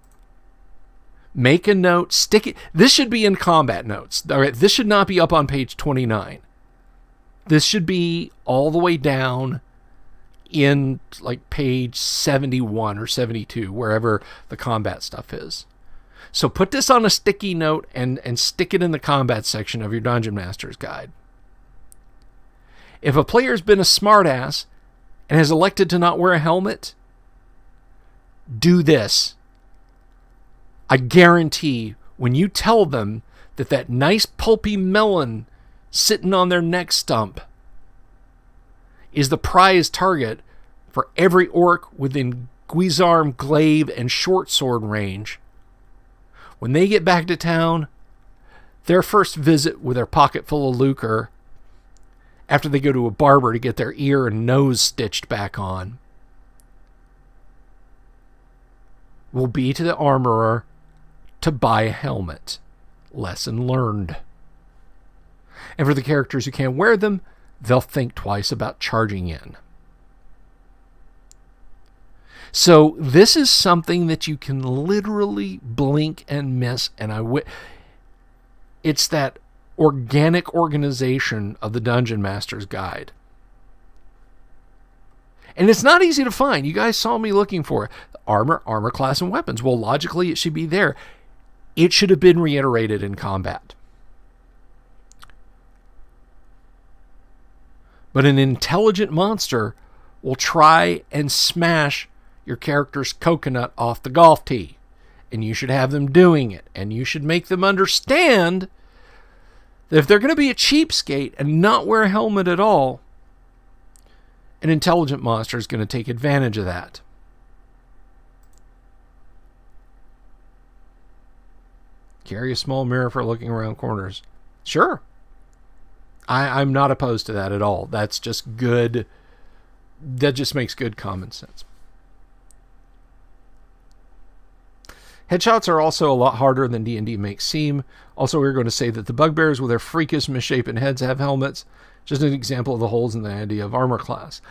make a note, stick it. This should be in combat notes. All right, this should not be up on page 29. This should be all the way down in like page 71 or 72, wherever the combat stuff is. So put this on a sticky note and stick it in the combat section of your Dungeon Master's Guide. If a player's been a smartass and has elected to not wear a helmet, do this. I guarantee when you tell them that that nice pulpy melon sitting on their neck stump is the prize target for every orc within Guisarm, glaive, and short sword range, when they get back to town, their first visit with their pocket full of lucre, after they go to a barber to get their ear and nose stitched back on, will be to the armorer to buy a helmet. Lesson learned. And for the characters who can't wear them, they'll think twice about charging in. So this is something that you can literally blink and miss, and it's that organic organization of the Dungeon Master's Guide. And it's not easy to find. You guys saw me looking for it. Armor class, and weapons. Well, logically, it should be there. It should have been reiterated in combat. But an intelligent monster will try and smash your character's coconut off the golf tee. And you should have them doing it. And you should make them understand that if they're going to be a cheapskate and not wear a helmet at all, an intelligent monster is going to take advantage of that. Carry a small mirror for looking around corners. Sure. I'm not opposed to that at all. That's just good. That just makes good common sense. Headshots are also a lot harder than D&D makes seem. Also, we're going to say that the bugbears with their freakish misshapen heads have helmets. Just an example of the holes in the idea of armor class.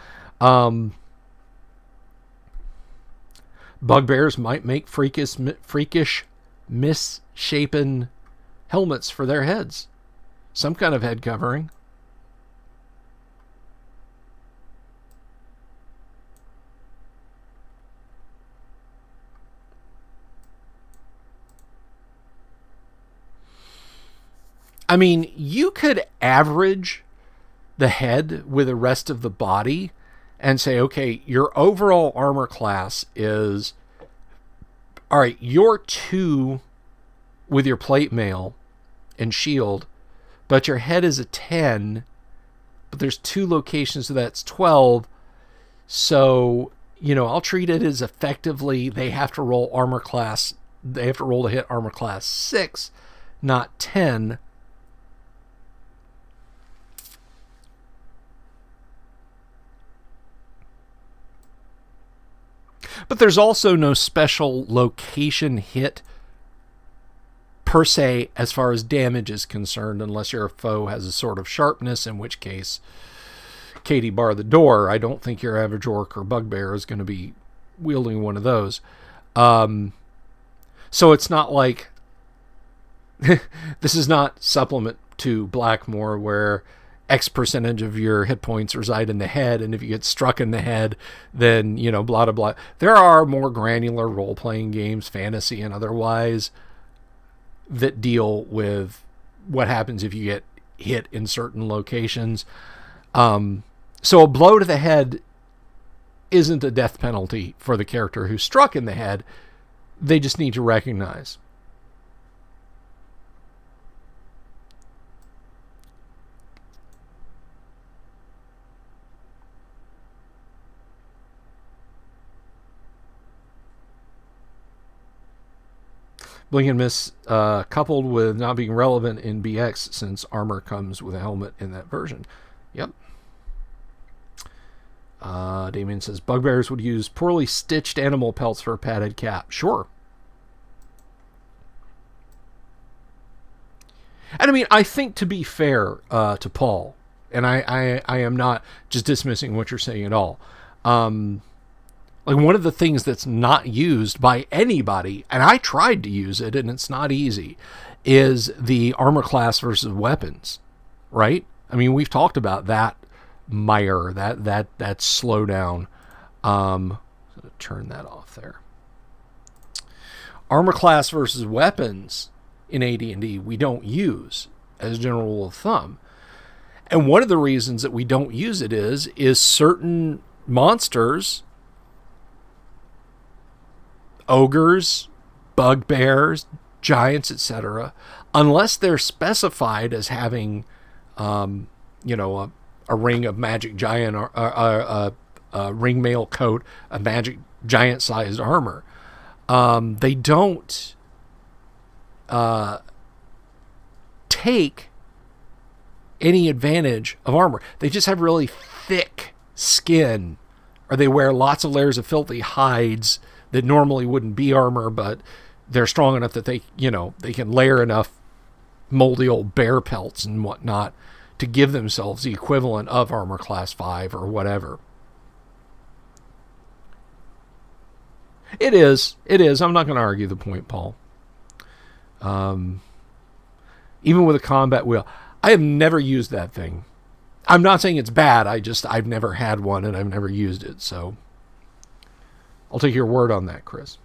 Bugbears might make freakish misshapen helmets for their heads. Some kind of head covering. I mean, you could average the head with the rest of the body and say, okay, your overall armor class is, all right, you're 2 with your plate mail and shield, but your head is a 10, but there's 2 locations, so that's 12. So, I'll treat it as effectively they have to roll to hit armor class 6, not 10. But there's also no special location hit per se as far as damage is concerned, unless your foe has a sword of sharpness, in which case, Katie, bar the door. I don't think your average orc or bugbear is going to be wielding one of those. So it's not like this is not supplement to Blackmore where X percentage of your hit points reside in the head, and if you get struck in the head, then, blah, blah, blah. There are more granular role-playing games, fantasy and otherwise, that deal with what happens if you get hit in certain locations. So a blow to the head isn't a death penalty for the character who's struck in the head. They just need to recognize. Blink and miss, coupled with not being relevant in BX since armor comes with a helmet in that version. Yep. Damien says, bugbears would use poorly stitched animal pelts for a padded cap. Sure. And I mean, I think to be fair to Paul, and I am not just dismissing what you're saying at all, like one of the things that's not used by anybody, and I tried to use it and it's not easy, is the armor class versus weapons, right? I mean, we've talked about that mire, that slowdown. Turn that off there. Armor class versus weapons in AD&D we don't use as a general rule of thumb. And one of the reasons that we don't use it is certain monsters, ogres, bugbears, giants, etc., unless they're specified as having, a ring of magic giant, or a ring mail coat, a magic giant-sized armor, they don't take any advantage of armor. They just have really thick skin, or they wear lots of layers of filthy hides that normally wouldn't be armor, but they're strong enough that they can layer enough moldy old bear pelts and whatnot to give themselves the equivalent of armor class 5 or whatever. It is. I'm not going to argue the point, Paul. Even with a combat wheel, I have never used that thing. I'm not saying it's bad. I've never had one and I've never used it, so I'll take your word on that, Chris.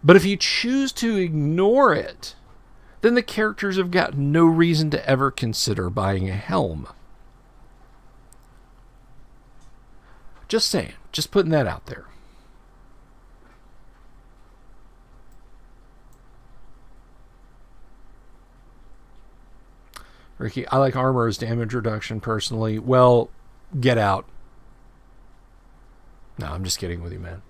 But if you choose to ignore it, then the characters have got no reason to ever consider buying a helm. Just saying. Just putting that out there. Ricky, I like armor as damage reduction personally. Well, get out. No, I'm just kidding with you, man.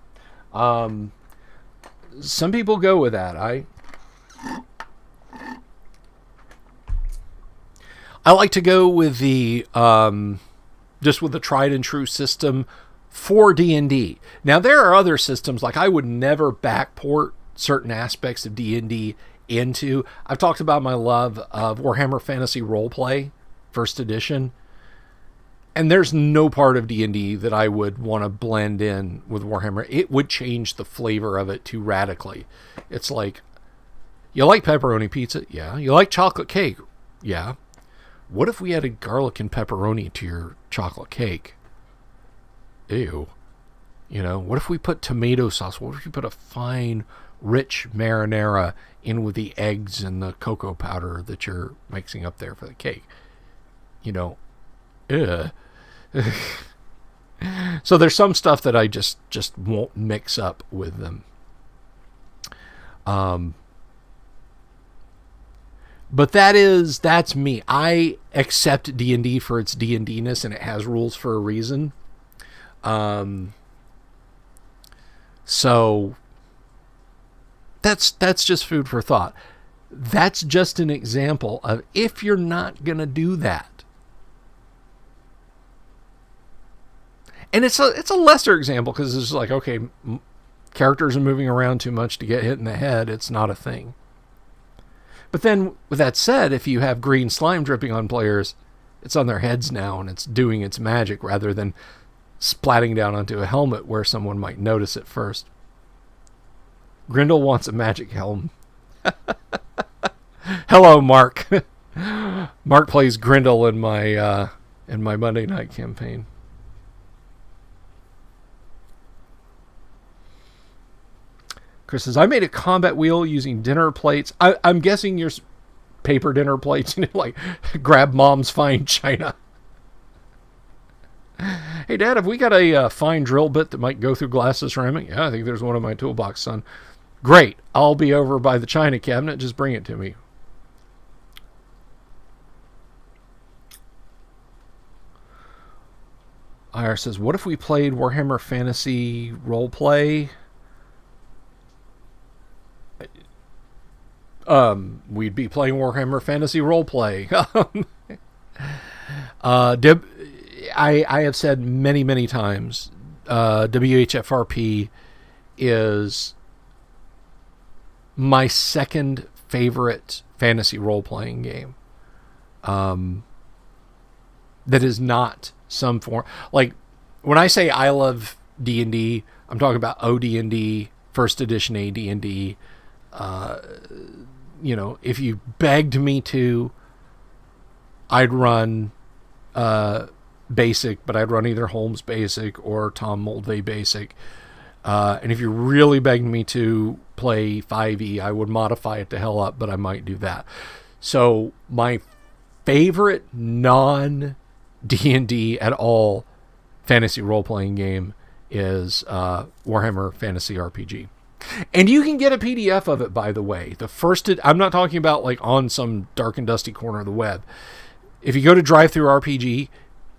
Some people go with that. I like to go with the just with the tried and true system for D&D. Now there are other systems, like I would never backport certain aspects of D&D into. I've talked about my love of Warhammer Fantasy Roleplay, first edition. And there's no part of D&D that I would want to blend in with Warhammer. It would change the flavor of it too radically. It's like, you like pepperoni pizza? Yeah. You like chocolate cake? Yeah. What if we added garlic and pepperoni to your chocolate cake? Ew. You know, what if we put tomato sauce? What if you put a fine, rich marinara in with the eggs and the cocoa powder that you're mixing up there for the cake? You know, so there's some stuff that I just won't mix up with them. But that's me. I accept D&D for its D&D-ness, and it has rules for a reason. So that's just food for thought. That's just an example of if you're not going to do that. And it's a lesser example because it's like, okay, characters are moving around too much to get hit in the head. It's not a thing. But then, with that said, if you have green slime dripping on players, it's on their heads now and it's doing its magic rather than splatting down onto a helmet where someone might notice it first. Grindel wants a magic helm. Hello, Mark. Mark plays Grindel in my Monday night campaign. Chris says, I made a combat wheel using dinner plates. I'm guessing you're paper dinner plates, like grab mom's fine china. Hey, Dad, have we got a fine drill bit that might go through glass of ceramic? Yeah, I think there's one in my toolbox, son. Great. I'll be over by the china cabinet. Just bring it to me. IR says, what if we played Warhammer Fantasy Roleplay? We'd be playing Warhammer Fantasy Roleplay. I have said many, many times, WHFRP is my second favorite fantasy role-playing game. That is not some form... Like, when I say I love D&D, I'm talking about OD&D, first edition AD&D. You know, if you begged me to, I'd run basic, but I'd run either Holmes basic or Tom Moldvay basic. And if you really begged me to play 5e, I would modify it to hell up, but I might do that. So my favorite non-D&D at all fantasy role-playing game is Warhammer Fantasy Rpg. And you can get a PDF of it, by the way. I'm not talking about like on some dark and dusty corner of the web. If you go to DriveThruRPG,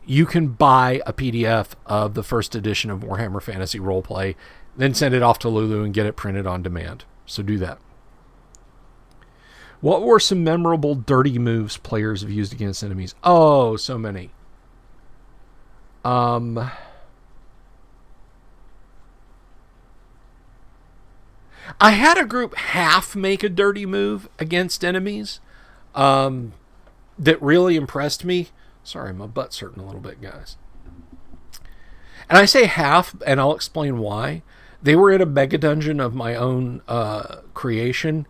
you can buy a PDF of the first edition of Warhammer Fantasy Roleplay, then send it off to Lulu and get it printed on demand. So do that. What were some memorable dirty moves players have used against enemies? Oh, so many. I had a group half make a dirty move against enemies that really impressed me. Sorry, my butt's hurting a little bit, guys. And I say half, and I'll explain why. They were in a mega dungeon of my own creation.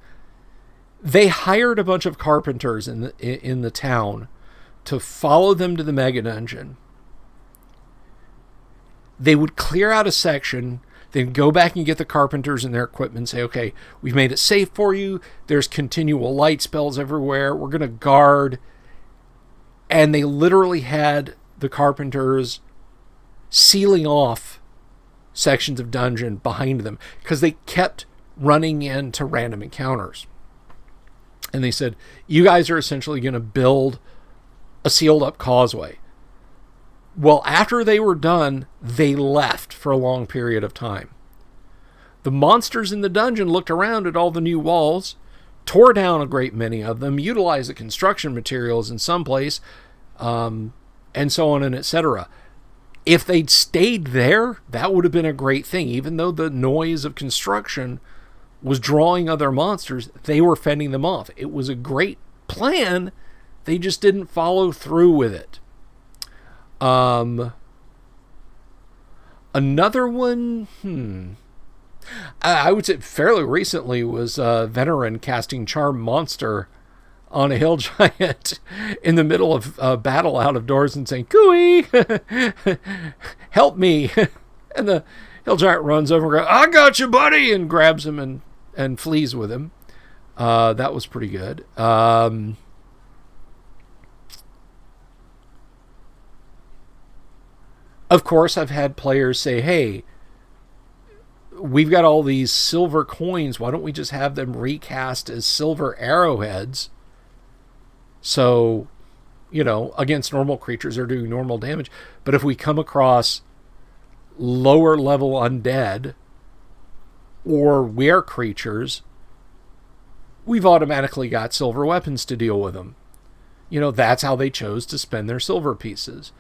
They hired a bunch of carpenters in the town to follow them to the mega dungeon. They would clear out a section, Then go back and get the carpenters and their equipment and say, okay, we've made it safe for you. There's continual light spells everywhere. We're going to guard. And they literally had the carpenters sealing off sections of dungeon behind them because they kept running into random encounters. And they said, you guys are essentially going to build a sealed up causeway. Well, after they were done, they left for a long period of time. The monsters in the dungeon looked around at all the new walls, tore down a great many of them, utilized the construction materials in some place, and so on and etc. If they'd stayed there, that would have been a great thing. Even though the noise of construction was drawing other monsters, they were fending them off. It was a great plan. They just didn't follow through with it. Another one, I would say fairly recently was Veteran casting Charm Monster on a hill giant in the middle of battle out of doors and saying, "Cooey, help me!" And the hill giant runs over and goes, "I got you, buddy!" and grabs him and flees with him. That was pretty good. Of course, I've had players say, hey, we've got all these silver coins. Why don't we just have them recast as silver arrowheads? So, against normal creatures, they're doing normal damage. But if we come across lower level undead or were creatures, we've automatically got silver weapons to deal with them. That's how they chose to spend their silver pieces.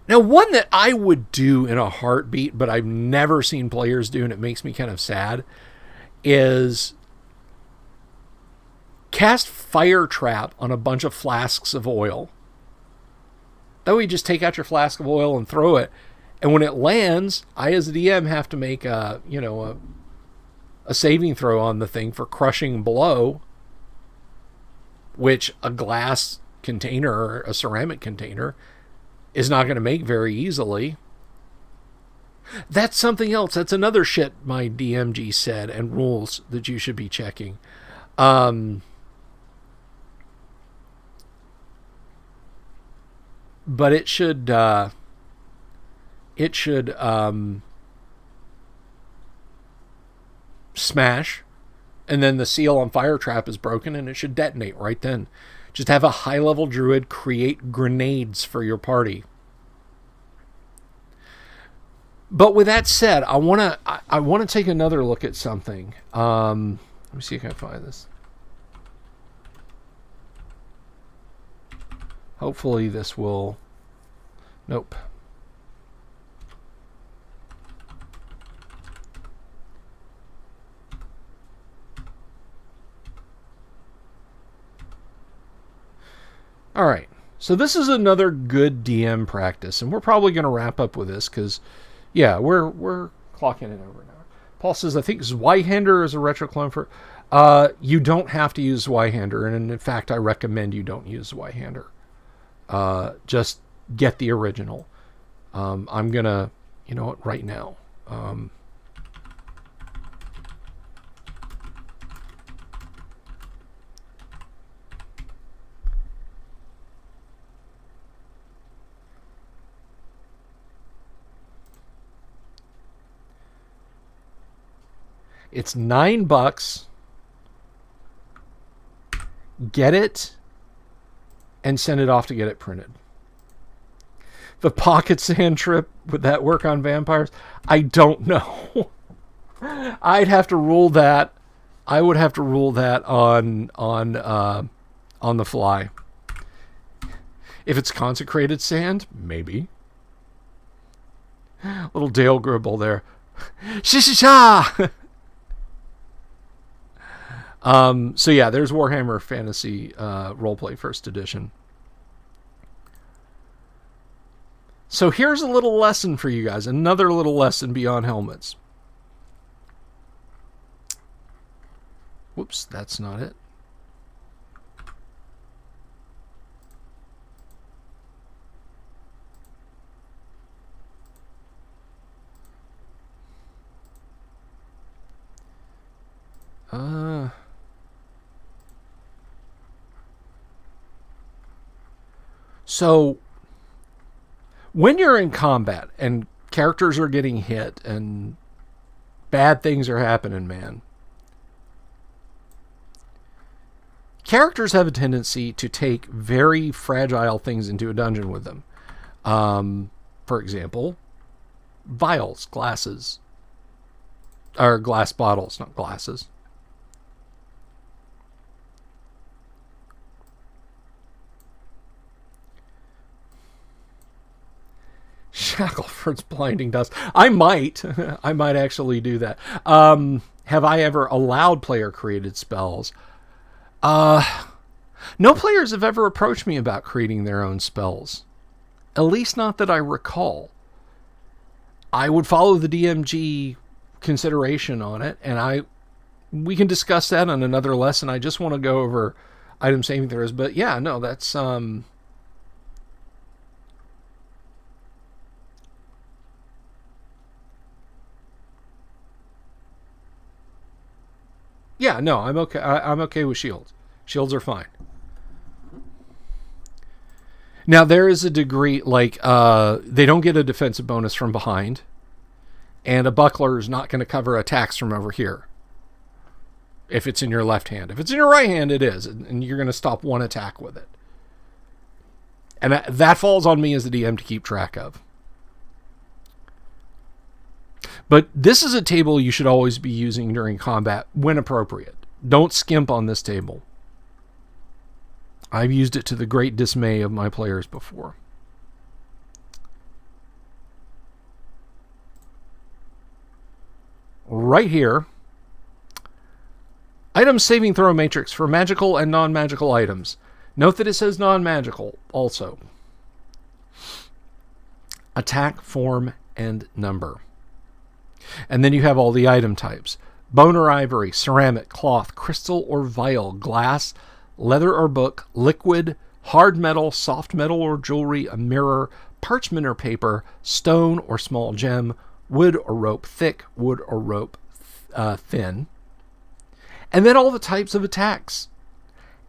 Now, one that I would do in a heartbeat, but I've never seen players do, and it makes me kind of sad, is cast Fire Trap on a bunch of flasks of oil. That way you just take out your flask of oil and throw it, and when it lands, I as a DM have to make a saving throw on the thing for crushing below, which a glass container or a ceramic container is not going to make very easily. That's something else. That's another shit my DMG said and rules that you should be checking. But it should smash, and then the seal on Fire Trap is broken and it should detonate right then. Just have a high-level druid create grenades for your party. But with that said, I want to take another look at something. Let me see if I can find this. Hopefully this will... Nope. All right, so this is another good DM practice, and we're probably going to wrap up with this because, yeah, we're clocking it over now. Paul says, I think Zweihander is a retro clone for... you don't have to use Zweihander, and in fact, I recommend you don't use Zweihander. Just get the original. I'm going to, right now... It's $9. Get it and send it off to get it printed. The pocket sand trip, would that work on vampires? I don't know. I'd have to rule that. I would have to rule that on the fly. If it's consecrated sand, maybe. Little Dale Gribble there. Shishisha! So yeah, there's Warhammer Fantasy Roleplay First Edition. So here's a little lesson for you guys. Another little lesson beyond helmets. Whoops, that's not it. So when you're in combat and characters are getting hit and bad things are happening, man, characters have a tendency to take very fragile things into a dungeon with them. For example, vials, glasses, or glass bottles, not glasses. Shackleford's blinding dust. I might actually do that. Have I ever allowed player created spells? No players have ever approached me about creating their own spells. At least not that I recall. I would follow the DMG consideration on it, and we can discuss that on another lesson. I just want to go over item saving throws, but yeah, no, that's yeah, no, I'm okay. I'm okay with shields. Shields are fine. Now there is a degree, like they don't get a defensive bonus from behind, and a buckler is not going to cover attacks from over here. If it's in your left hand, if it's in your right hand, it is, and you're going to stop one attack with it. And that falls on me as the DM to keep track of. But this is a table you should always be using during combat when appropriate. Don't skimp on this table. I've used it to the great dismay of my players before. Right here, item saving throw matrix for magical and non-magical items. Note that it says non-magical also. Attack, form, and number. And then you have all the item types. Bone or ivory, ceramic, cloth, crystal or vial, glass, leather or book, liquid, hard metal, soft metal or jewelry, a mirror, parchment or paper, stone or small gem, wood or rope thick, wood or rope thin. And then all the types of attacks.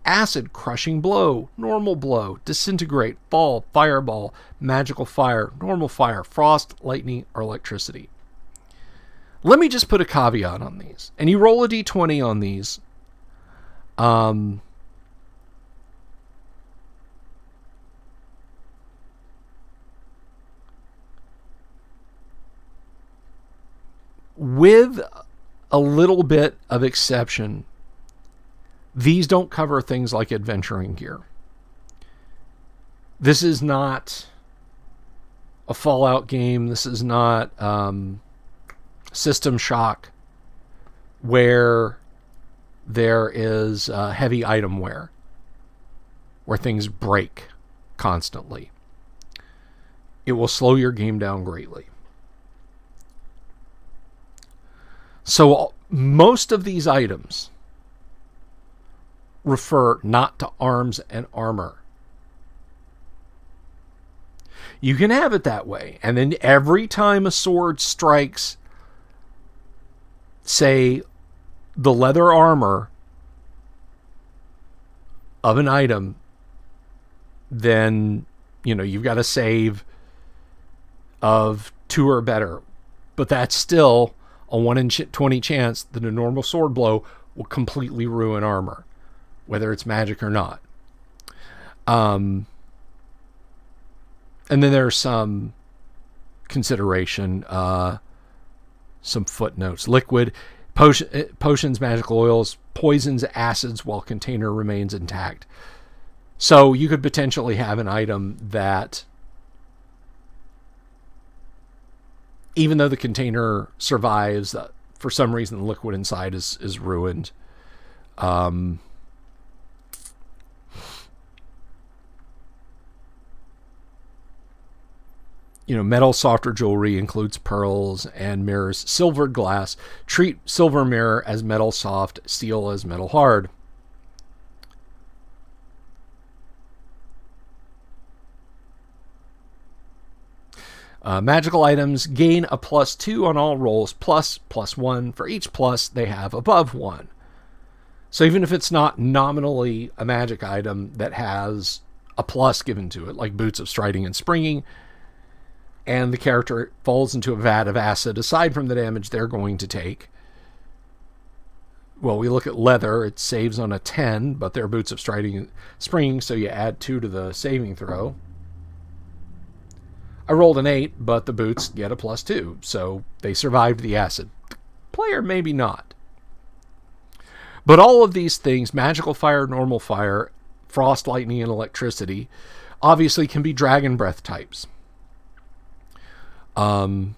Acid, crushing blow, normal blow, disintegrate, fall, fireball, magical fire, normal fire, frost, lightning, or electricity. Let me just put a caveat on these. And you roll a d20 on these. With a little bit of exception, these don't cover things like adventuring gear. This is not a Fallout game. This is not System Shock, where there is heavy item wear, where things break constantly. It will slow your game down greatly. So most of these items refer not to arms and armor. You can have it that way, and then every time a sword strikes, say, the leather armor of an item, then, you've got a save of 2 or better. But that's still a 1 in 20 chance that a normal sword blow will completely ruin armor, whether it's magic or not. And then there's some consideration, some footnotes. Liquid, potions, magical oils, poisons, acids while container remains intact. So you could potentially have an item that, even though the container survives, for some reason the liquid inside is ruined. Metal softer jewelry includes pearls and mirrors. Silvered glass, treat silver mirror as metal soft, steel as metal hard. Magical items gain a +2 on all rolls, +1 for each plus they have above 1. So even if it's not nominally a magic item that has a plus given to it, like Boots of Striding and Springing, and the character falls into a vat of acid, aside from the damage they're going to take, well, we look at leather, it saves on a 10, but they're Boots of Striding and Springing, so you add 2 to the saving throw. I rolled an 8, but the boots get a +2, so they survived the acid. Player, maybe not. But all of these things, magical fire, normal fire, frost, lightning, and electricity, obviously can be dragon breath types. I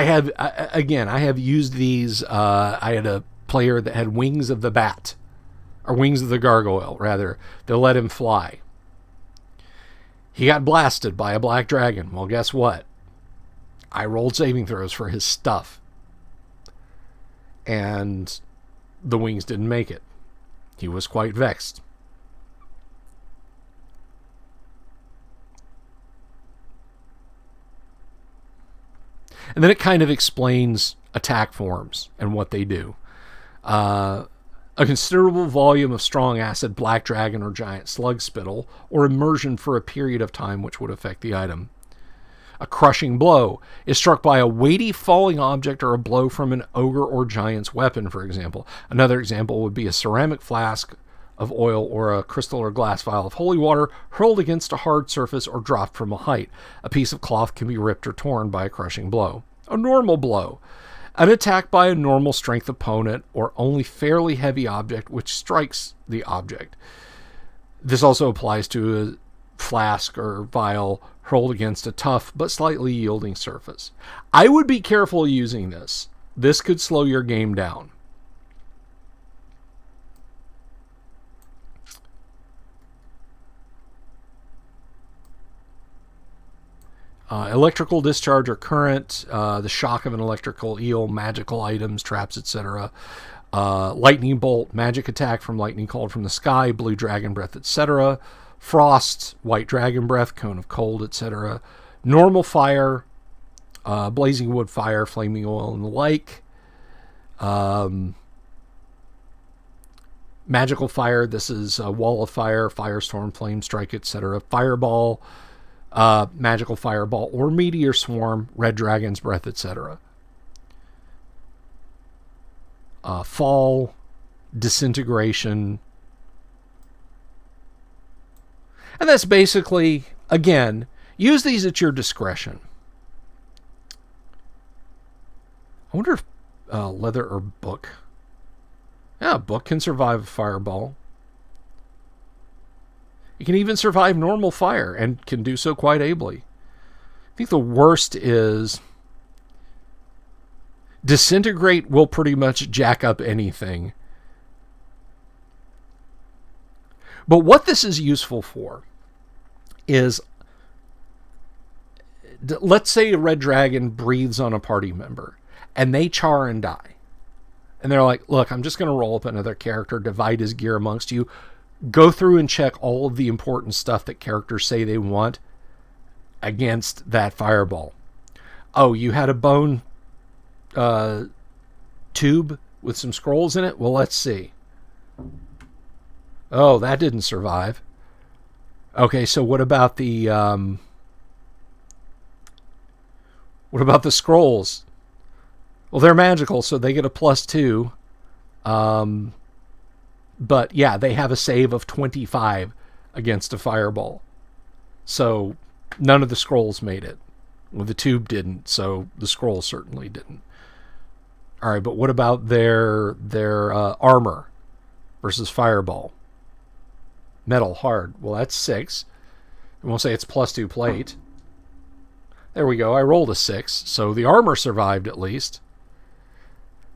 have used these. I had a player that had wings of the bat, or wings of the gargoyle, rather. They let him fly. He got blasted by a black dragon. Well, guess what? I rolled saving throws for his stuff. And the wings didn't make it. He was quite vexed. And then it kind of explains attack forms and what they do. A considerable volume of strong acid, black dragon, or giant slug spittle, or immersion for a period of time which would affect the item. A crushing blow is struck by a weighty falling object or a blow from an ogre or giant's weapon, for example. Another example would be a ceramic flask of oil or a crystal or glass vial of holy water hurled against a hard surface or dropped from a height. A piece of cloth can be ripped or torn by a crushing blow. A normal blow. An attack by a normal strength opponent or only fairly heavy object which strikes the object. This also applies to a flask or vial hurled against a tough but slightly yielding surface. I would be careful using this. This could slow your game down. Electrical discharge or current, the shock of an electrical eel, magical items, traps, etc. Lightning bolt, magic attack from lightning called from the sky, blue dragon breath, etc. Frost, white dragon breath, cone of cold, etc. Normal fire, blazing wood fire, flaming oil, and the like. Magical fire, this is a wall of fire, firestorm, flame strike, etc. Fireball, magical fireball, or meteor swarm, red dragon's breath, etc. Fall, disintegration. And that's basically, again, use these at your discretion. I wonder if leather or book. Yeah, book can survive a fireball. It can even survive normal fire and can do so quite ably. I think the worst is disintegrate will pretty much jack up anything. But what this is useful for is, let's say a red dragon breathes on a party member and they char and die. And they're like, look, I'm just going to roll up another character, divide his gear amongst you, go through and check all of the important stuff that characters say they want against that fireball. Oh, you had a bone tube with some scrolls in it? Well, let's see. Oh, that didn't survive. Okay, so what about the scrolls? Well, they're magical, so they get a +2. But yeah, they have a save of 25 against a fireball. So none of the scrolls made it. Well, the tube didn't, so the scroll certainly didn't. All right, but what about their armor versus fireball? Metal, hard. Well, that's 6. And we'll say it's +2 plate. There we go. I rolled a 6, so the armor survived at least.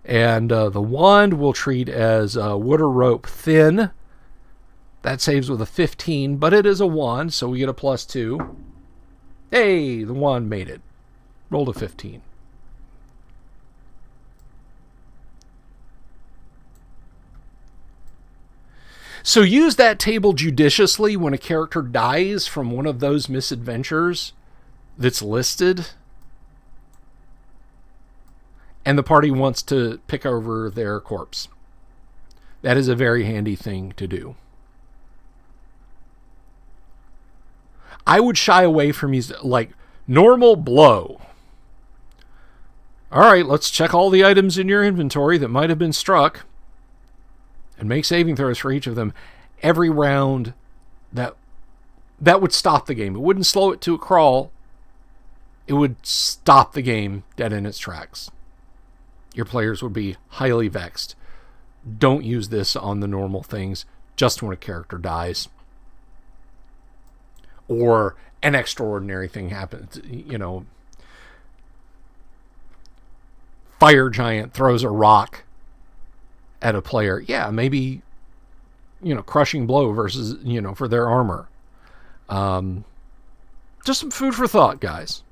And the wand we'll treat as wood or rope, thin. That saves with a 15, but it is a wand, so we get a +2. Hey, the wand made it. Rolled a 15. So use that table judiciously when a character dies from one of those misadventures that's listed. and the party wants to pick over their corpse. That is a very handy thing to do. I would shy away from using, like, normal blow. All right, let's check all the items in your inventory that might have been struck and make saving throws for each of them. Every round, that would stop the game. It wouldn't slow it to a crawl. It would stop the game dead in its tracks. Your players would be highly vexed. Don't use this on the normal things, just when a character dies. Or an extraordinary thing happens. You know, fire giant throws a rock at a player. Yeah, maybe, you know, crushing blow versus, you know, for their armor. Just some food for thought, guys.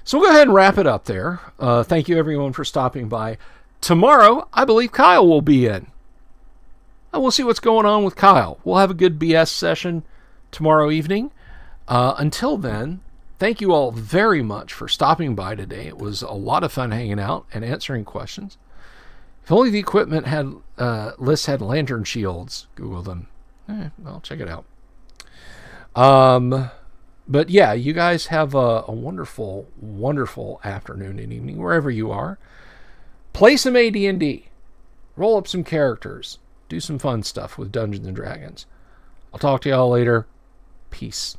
So we'll go ahead and wrap it up there. Thank you, everyone, for stopping by. Tomorrow, I believe Kyle will be in. And we'll see what's going on with Kyle. We'll have a good BS session tomorrow evening. Until then, thank you all very much for stopping by today. It was a lot of fun hanging out and answering questions. If only the equipment list had lantern shields. Google them. Well, check it out. But yeah, you guys have a wonderful, wonderful afternoon and evening wherever you are. Play some AD&D. Roll up some characters. Do some fun stuff with Dungeons & Dragons. I'll talk to y'all later. Peace.